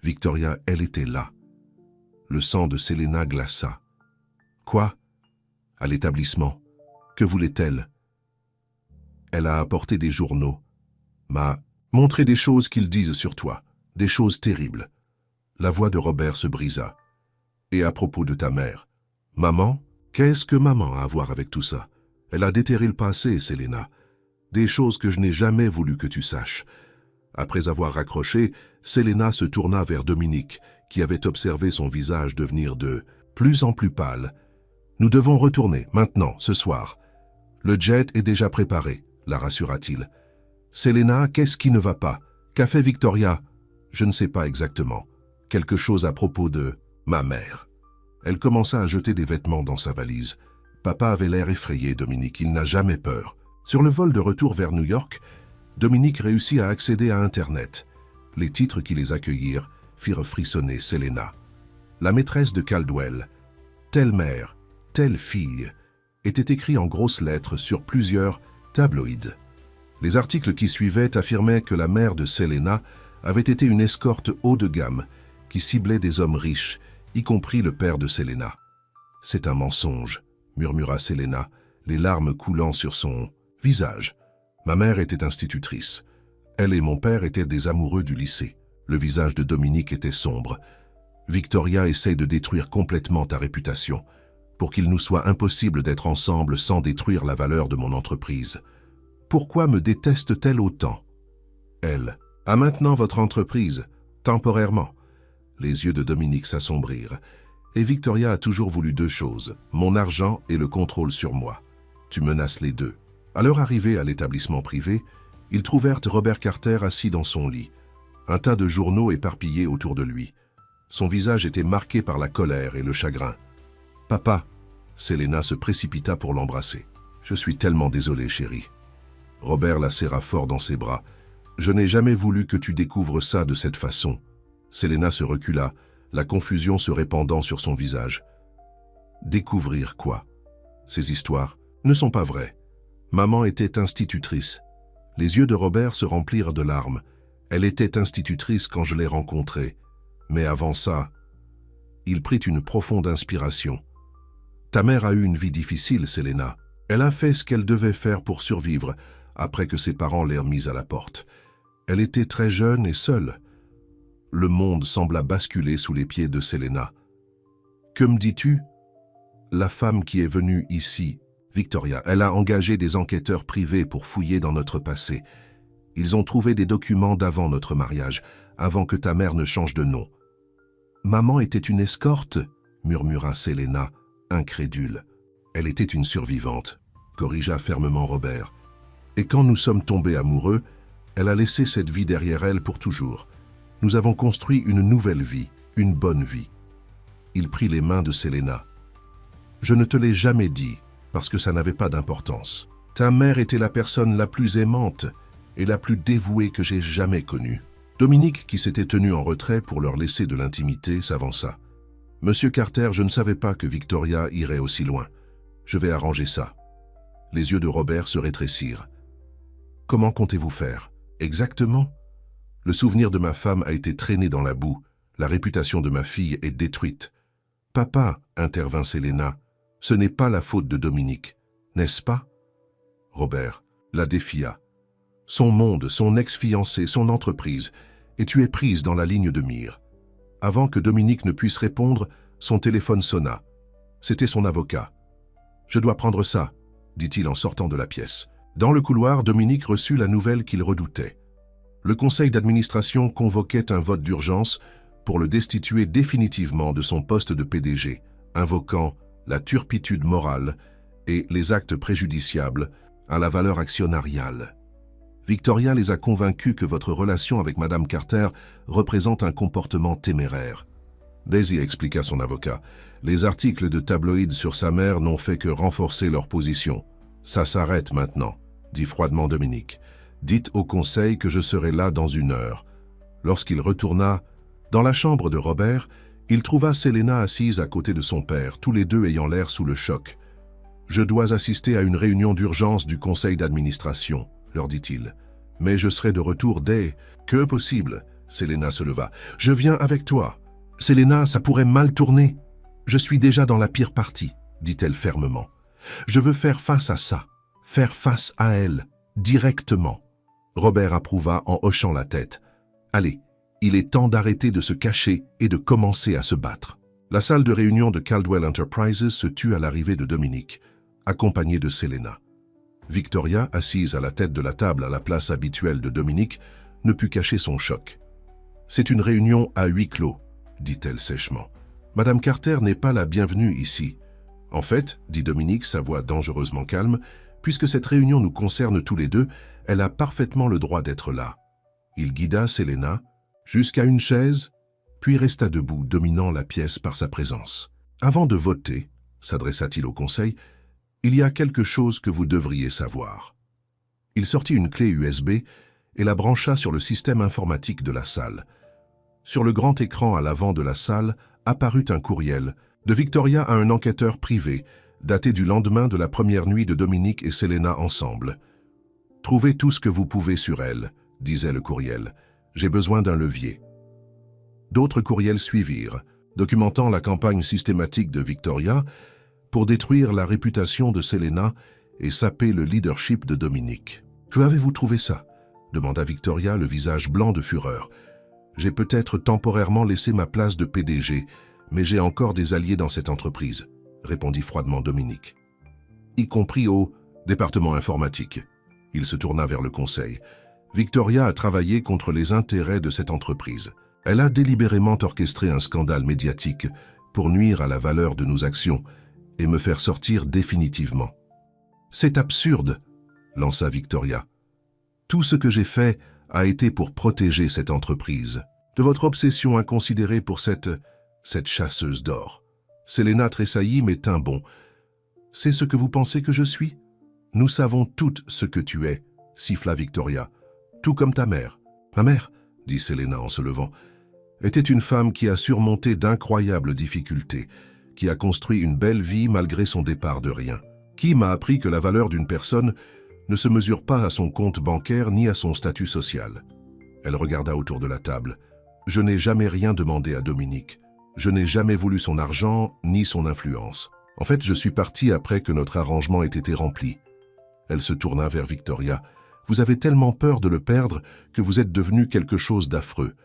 Victoria, elle était là. » Le sang de Selena glaça. « Quoi ? À l'établissement. Que voulait-elle ? » Elle a apporté des journaux. M'a montré des choses qu'ils disent sur toi, des choses terribles. La voix de Robert se brisa. « Et à propos de ta mère. Maman ? Qu'est-ce que maman a à voir avec tout ça ? Elle a déterré le passé, Selena. Des choses que je n'ai jamais voulu que tu saches. » Après avoir raccroché, Selena se tourna vers Dominique, qui avait observé son visage devenir de plus en plus pâle. « Nous devons retourner, maintenant, ce soir. Le jet est déjà préparé, » la rassura-t-il. « Selena, qu'est-ce qui ne va pas? Qu'a fait Victoria ? » « Je ne sais pas exactement. Quelque chose à propos de Ma mère. Elle commença à jeter des vêtements dans sa valise. Papa avait l'air effrayé, Dominique, il n'a jamais peur. Sur le vol de retour vers New York, Dominique réussit à accéder à Internet. Les titres qui les accueillirent firent frissonner Selena. La maîtresse de Caldwell, telle mère, telle fille, était écrit en grosses lettres sur plusieurs tabloïds. Les articles qui suivaient affirmaient que la mère de Selena avait été une escorte haut de gamme qui ciblait des hommes riches, y compris le père de Selena. « C'est un mensonge », murmura Selena, les larmes coulant sur son visage. Ma mère était institutrice. Elle et mon père étaient des amoureux du lycée. Le visage de Dominique était sombre. Victoria essaie de détruire complètement ta réputation, pour qu'il nous soit impossible d'être ensemble sans détruire la valeur de mon entreprise. Pourquoi me déteste-t-elle autant? Elle a maintenant votre entreprise, temporairement. Les yeux de Dominique s'assombrirent. Et Victoria a toujours voulu deux choses, mon argent et le contrôle sur moi. Tu menaces les deux. À leur arrivée à l'établissement privé, ils trouvèrent Robert Carter assis dans son lit, un tas de journaux éparpillés autour de lui. Son visage était marqué par la colère et le chagrin. « Papa !» Selena se précipita pour l'embrasser. « Je suis tellement désolé, chérie. » Robert la serra fort dans ses bras. « Je n'ai jamais voulu que tu découvres ça de cette façon. » Selena se recula, la confusion se répandant sur son visage. « Découvrir quoi? Ces histoires ne sont pas vraies. Maman était institutrice. » Les yeux de Robert se remplirent de larmes. Elle était institutrice quand je l'ai rencontrée. Mais avant ça, il prit une profonde inspiration. « Ta mère a eu une vie difficile, Selena. Elle a fait ce qu'elle devait faire pour survivre, après que ses parents l'aient mise à la porte. Elle était très jeune et seule. » Le monde sembla basculer sous les pieds de Selena. « Que me dis-tu? La femme qui est venue ici, Victoria, elle a engagé des enquêteurs privés pour fouiller dans notre passé. Ils ont trouvé des documents d'avant notre mariage, avant que ta mère ne change de nom. »« Maman était une escorte ?» murmura Selena, incrédule. « Elle était une survivante », corrigea fermement Robert. « Et quand nous sommes tombés amoureux, elle a laissé cette vie derrière elle pour toujours. Nous avons construit une nouvelle vie, une bonne vie. » Il prit les mains de Selena. « Je ne te l'ai jamais dit, parce que ça n'avait pas d'importance. Ta mère était la personne la plus aimante et la plus dévouée que j'ai jamais connue. » Dominique, qui s'était tenu en retrait pour leur laisser de l'intimité, s'avança. « Monsieur Carter, je ne savais pas que Victoria irait aussi loin. Je vais arranger ça. » Les yeux de Robert se rétrécirent. « Comment comptez-vous faire? Exactement? Le souvenir de ma femme a été traîné dans la boue. La réputation de ma fille est détruite. »« Papa, » intervint Selena, « ce n'est pas la faute de Dominique, n'est-ce pas ?» Robert la défia. « Son monde, son ex-fiancé, son entreprise, et tu es prise dans la ligne de mire. » Avant que Dominique ne puisse répondre, son téléphone sonna. C'était son avocat. « Je dois prendre ça, » dit-il en sortant de la pièce. Dans le couloir, Dominique reçut la nouvelle qu'il redoutait. Le conseil d'administration convoquait un vote d'urgence pour le destituer définitivement de son poste de PDG, invoquant la turpitude morale et les actes préjudiciables à la valeur actionnariale. Victoria les a convaincus que votre relation avec Madame Carter représente un comportement téméraire. Daisy expliqua son avocat. Les articles de tabloïds sur sa mère n'ont fait que renforcer leur position. Ça s'arrête maintenant, dit froidement Dominique. Dites au conseil que je serai là dans 1 heure. Lorsqu'il retourna dans la chambre de Robert, il trouva Selena assise à côté de son père, tous les deux ayant l'air sous le choc. « Je dois assister à une réunion d'urgence du conseil d'administration, » leur dit-il. « Mais je serai de retour dès que possible. » Selena se leva. « Je viens avec toi. »« Selena, ça pourrait mal tourner. Je suis déjà dans la pire partie, » dit-elle fermement. « Je veux faire face à ça, faire face à elle, directement. » Robert approuva en hochant la tête. « Allez, il est temps d'arrêter de se cacher et de commencer à se battre. » La salle de réunion de Caldwell Enterprises se tut à l'arrivée de Dominique, accompagné de Selena. Victoria, assise à la tête de la table à la place habituelle de Dominique, ne put cacher son choc. « C'est une réunion à huis clos, » dit-elle sèchement. « Madame Carter n'est pas la bienvenue ici. En fait, dit Dominique, sa voix dangereusement calme, puisque cette réunion nous concerne tous les deux, elle a parfaitement le droit d'être là. » Il guida Selena jusqu'à une chaise puis resta debout, dominant la pièce par sa présence. « Avant de voter, » s'adressa-t-il au conseil, « il y a quelque chose que vous devriez savoir. » Il sortit une clé USB et la brancha sur le système informatique de la salle. Sur le grand écran à l'avant de la salle apparut un courriel de Victoria à un enquêteur privé, daté du lendemain de la première nuit de Dominique et Selena ensemble. « Trouvez tout ce que vous pouvez sur elle, » disait le courriel. « J'ai besoin d'un levier. » D'autres courriels suivirent, documentant la campagne systématique de Victoria pour détruire la réputation de Selena et saper le leadership de Dominique. « Où avez-vous trouvé ça ?» demanda Victoria, le visage blanc de fureur. « J'ai peut-être temporairement laissé ma place de PDG, mais j'ai encore des alliés dans cette entreprise, » répondit froidement Dominique. « Y compris au département informatique. » Il se tourna vers le conseil. « Victoria a travaillé contre les intérêts de cette entreprise. Elle a délibérément orchestré un scandale médiatique pour nuire à la valeur de nos actions et me faire sortir définitivement. »« C'est absurde !» lança Victoria. « Tout ce que j'ai fait a été pour protéger cette entreprise. De votre obsession inconsidérée pour cette chasseuse d'or. Selena tressaillit mais tint bon. « C'est ce que vous pensez que je suis ? Nous savons toutes ce que tu es, » siffla Victoria. « Tout comme ta mère. »« Ma mère, » dit Selena en se levant, « était une femme qui a surmonté d'incroyables difficultés, qui a construit une belle vie malgré son départ de rien. Qui m'a appris que la valeur d'une personne ne se mesure pas à son compte bancaire ni à son statut social. » Elle regarda autour de la table. « Je n'ai jamais rien demandé à Dominique. Je n'ai jamais voulu son argent ni son influence. En fait, je suis parti après que notre arrangement ait été rempli. » Elle se tourna vers Victoria. « Vous avez tellement peur de le perdre que vous êtes devenu quelque chose d'affreux.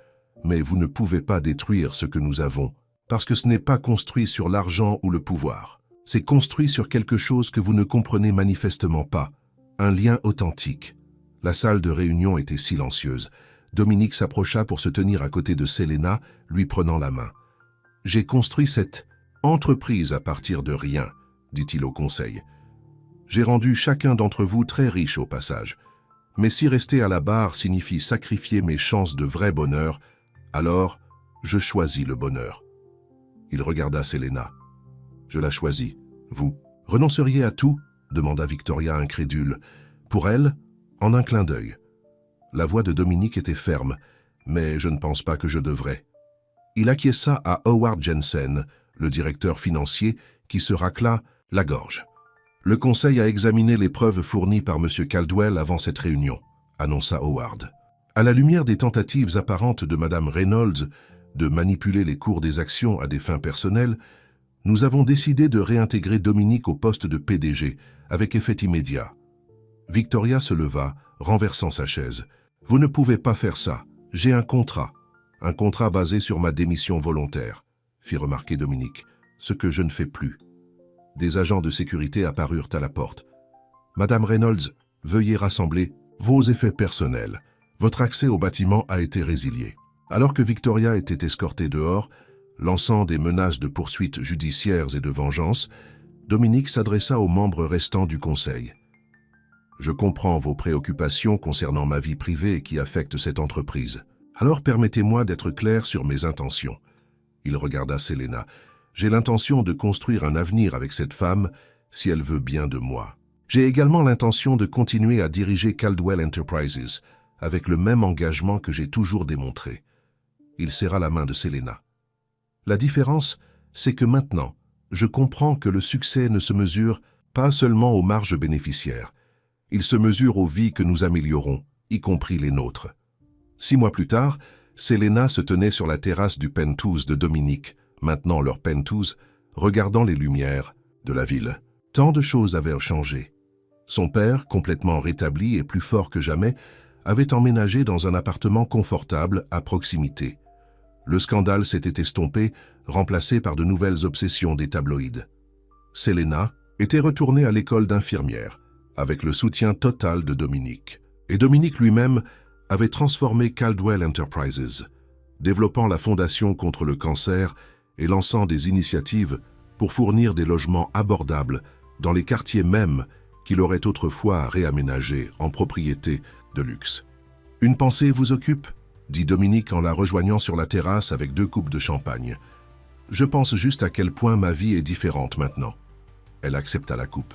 Mais vous ne pouvez pas détruire ce que nous avons, parce que ce n'est pas construit sur l'argent ou le pouvoir. C'est construit sur quelque chose que vous ne comprenez manifestement pas, un lien authentique. » La salle de réunion était silencieuse. Dominique s'approcha pour se tenir à côté de Selena, lui prenant la main. « J'ai construit cette entreprise à partir de rien, » dit-il au conseil. « J'ai rendu chacun d'entre vous très riche au passage. Mais si rester à la barre signifie sacrifier mes chances de vrai bonheur, alors je choisis le bonheur. » Il regarda Selena. « Je la choisis. Vous renonceriez à tout ?» demanda Victoria incrédule. Pour elle, en un clin d'œil. La voix de Dominique était ferme, mais je ne pense pas que je devrais. Il acquiesça à Howard Jensen, le directeur financier, qui se racla la gorge. « Le conseil a examiné les preuves fournies par M. Caldwell avant cette réunion, » annonça Howard. À la lumière des tentatives apparentes de Mme Reynolds de manipuler les cours des actions à des fins personnelles, nous avons décidé de réintégrer Dominique au poste de PDG, avec effet immédiat. Victoria se leva, renversant sa chaise. « Vous ne pouvez pas faire ça. J'ai un contrat basé sur ma démission volontaire, » fit remarquer Dominique, « ce que je ne fais plus. » Des agents de sécurité apparurent à la porte. « Madame Reynolds, veuillez rassembler vos effets personnels. Votre accès au bâtiment a été résilié. » Alors que Victoria était escortée dehors, lançant des menaces de poursuites judiciaires et de vengeance, Dominique s'adressa aux membres restants du conseil. « Je comprends vos préoccupations concernant ma vie privée qui affectent cette entreprise. Alors permettez-moi d'être clair sur mes intentions. » Il regarda Selena. « J'ai l'intention de construire un avenir avec cette femme si elle veut bien de moi. J'ai également l'intention de continuer à diriger Caldwell Enterprises avec le même engagement que j'ai toujours démontré. » Il serra la main de Selena. « La différence, c'est que maintenant, je comprends que le succès ne se mesure pas seulement aux marges bénéficiaires. Il se mesure aux vies que nous améliorons, y compris les nôtres. » 6 mois plus tard, Selena se tenait sur la terrasse du penthouse de Dominique, maintenant leur penthouse, regardant les lumières de la ville. Tant de choses avaient changé. Son père, complètement rétabli et plus fort que jamais, avait emménagé dans un appartement confortable à proximité. Le scandale s'était estompé, remplacé par de nouvelles obsessions des tabloïds. Selena était retournée à l'école d'infirmière, avec le soutien total de Dominique. Et Dominique lui-même avait transformé Caldwell Enterprises, développant la fondation contre le cancer et lançant des initiatives pour fournir des logements abordables dans les quartiers mêmes qu'il aurait autrefois réaménagés en propriétés de luxe. « Une pensée vous occupe ?» dit Dominique en la rejoignant sur la terrasse avec 2 coupes de champagne. Je pense juste à quel point ma vie est différente maintenant. Elle accepta la coupe.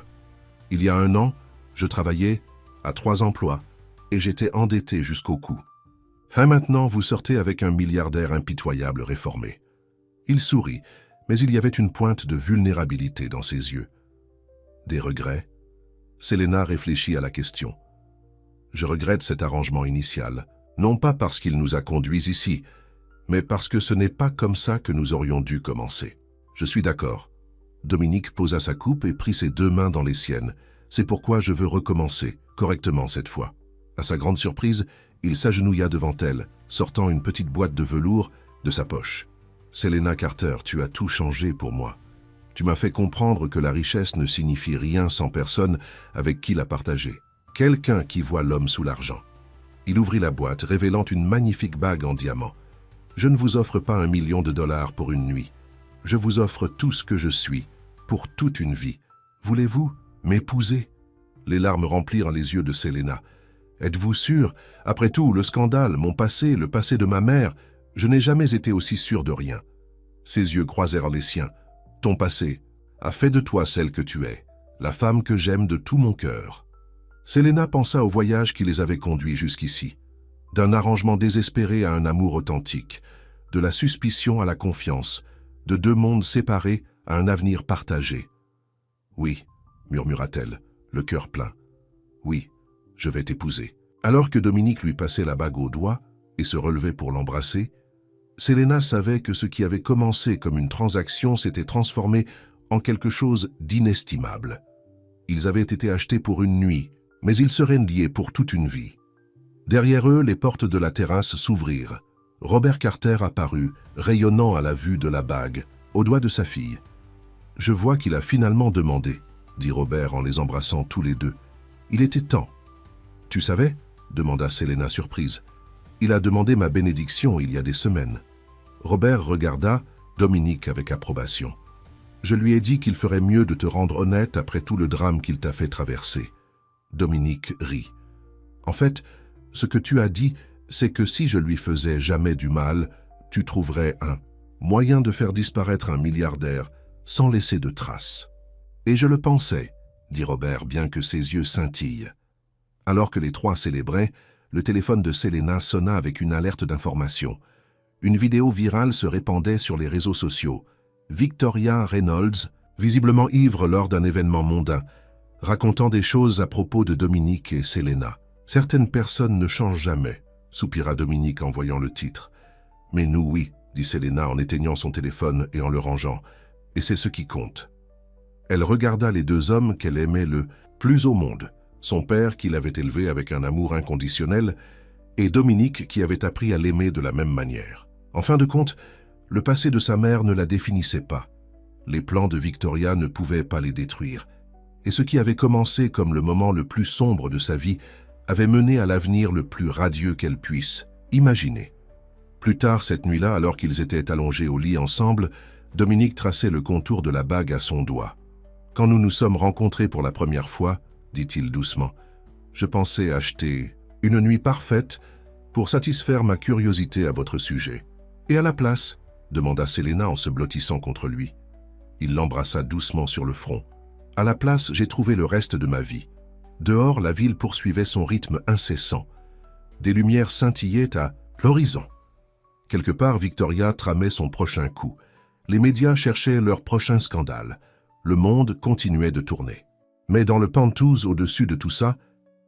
Il y a 1 an, je travaillais à 3 emplois et j'étais endetté jusqu'au cou. Maintenant, vous sortez avec un milliardaire impitoyable réformé. Il sourit, mais il y avait une pointe de vulnérabilité dans ses yeux. Des regrets? Selena réfléchit à la question. Je regrette cet arrangement initial, non pas parce qu'il nous a conduits ici, mais parce que ce n'est pas comme ça que nous aurions dû commencer. Je suis d'accord. Dominique posa sa coupe et prit ses 2 mains dans les siennes. C'est pourquoi je veux recommencer, correctement cette fois. À sa grande surprise, il s'agenouilla devant elle, sortant une petite boîte de velours de sa poche. Selena Carter, tu as tout changé pour moi. Tu m'as fait comprendre que la richesse ne signifie rien sans personne avec qui la partager. Quelqu'un qui voit l'homme sous l'argent. Il ouvrit la boîte, révélant une magnifique bague en diamant. Je ne vous offre pas $1 million pour une nuit. Je vous offre tout ce que je suis, pour toute une vie. Voulez-vous m'épouser? Les larmes remplirent les yeux de Selena. Êtes-vous sûr? Après tout, le scandale, mon passé, le passé de ma mère, je n'ai jamais été aussi sûr de rien. Ses yeux croisèrent les siens. Ton passé a fait de toi celle que tu es, la femme que j'aime de tout mon cœur. Selena pensa au voyage qui les avait conduits jusqu'ici. D'un arrangement désespéré à un amour authentique, de la suspicion à la confiance, de 2 mondes séparés à un avenir partagé. Oui, murmura-t-elle, le cœur plein. Oui, je vais t'épouser. Alors que Dominique lui passait la bague au doigt et se relevait pour l'embrasser, Selena savait que ce qui avait commencé comme une transaction s'était transformé en quelque chose d'inestimable. Ils avaient été achetés pour une nuit, mais ils seraient liés pour toute une vie. Derrière eux, les portes de la terrasse s'ouvrirent. Robert Carter apparut, rayonnant à la vue de la bague, au doigt de sa fille. « Je vois qu'il a finalement demandé, » dit Robert en les embrassant tous les 2. « Il était temps. »« Tu savais ?» demanda Selena surprise. « Il a demandé ma bénédiction il y a des semaines. » Robert regarda Dominique avec approbation. « Je lui ai dit qu'il ferait mieux de te rendre honnête après tout le drame qu'il t'a fait traverser. » Dominique rit. « En fait, ce que tu as dit, c'est que si je lui faisais jamais du mal, tu trouverais un moyen de faire disparaître un milliardaire sans laisser de traces. »« Et je le pensais, » dit Robert, bien que ses yeux scintillent. Alors que les 3 célébraient, le téléphone de Selena sonna avec une alerte d'information. Une vidéo virale se répandait sur les réseaux sociaux. Victoria Reynolds, visiblement ivre lors d'un événement mondain, racontant des choses à propos de Dominique et Selena. « Certaines personnes ne changent jamais », soupira Dominique en voyant le titre. « Mais nous, oui, » dit Selena en éteignant son téléphone et en le rangeant. « Et c'est ce qui compte. » Elle regarda les 2 hommes qu'elle aimait le plus au monde, son père qui l'avait élevé avec un amour inconditionnel et Dominique qui avait appris à l'aimer de la même manière. En fin de compte, le passé de sa mère ne la définissait pas. Les plans de Victoria ne pouvaient pas les détruire. Et ce qui avait commencé comme le moment le plus sombre de sa vie avait mené à l'avenir le plus radieux qu'elle puisse imaginer. Plus tard cette nuit-là, alors qu'ils étaient allongés au lit ensemble, Dominique traçait le contour de la bague à son doigt. « Quand nous nous sommes rencontrés pour la première fois, dit-il doucement, je pensais acheter une nuit parfaite pour satisfaire ma curiosité à votre sujet. Et à la place, demanda Selena en se blottissant contre lui. Il l'embrassa doucement sur le front. À la place, j'ai trouvé le reste de ma vie. Dehors, la ville poursuivait son rythme incessant. Des lumières scintillaient à l'horizon. Quelque part, Victoria tramait son prochain coup. Les médias cherchaient leur prochain scandale. Le monde continuait de tourner. Mais dans le Penthouse, au-dessus de tout ça,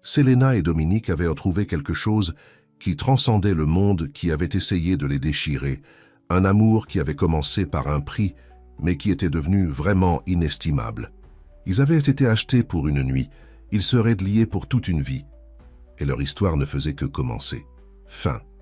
Selena et Dominique avaient retrouvé quelque chose qui transcendait le monde qui avait essayé de les déchirer, un amour qui avait commencé par un prix, mais qui était devenu vraiment inestimable. Ils avaient été achetés pour une nuit, ils seraient liés pour toute une vie, et leur histoire ne faisait que commencer. Fin.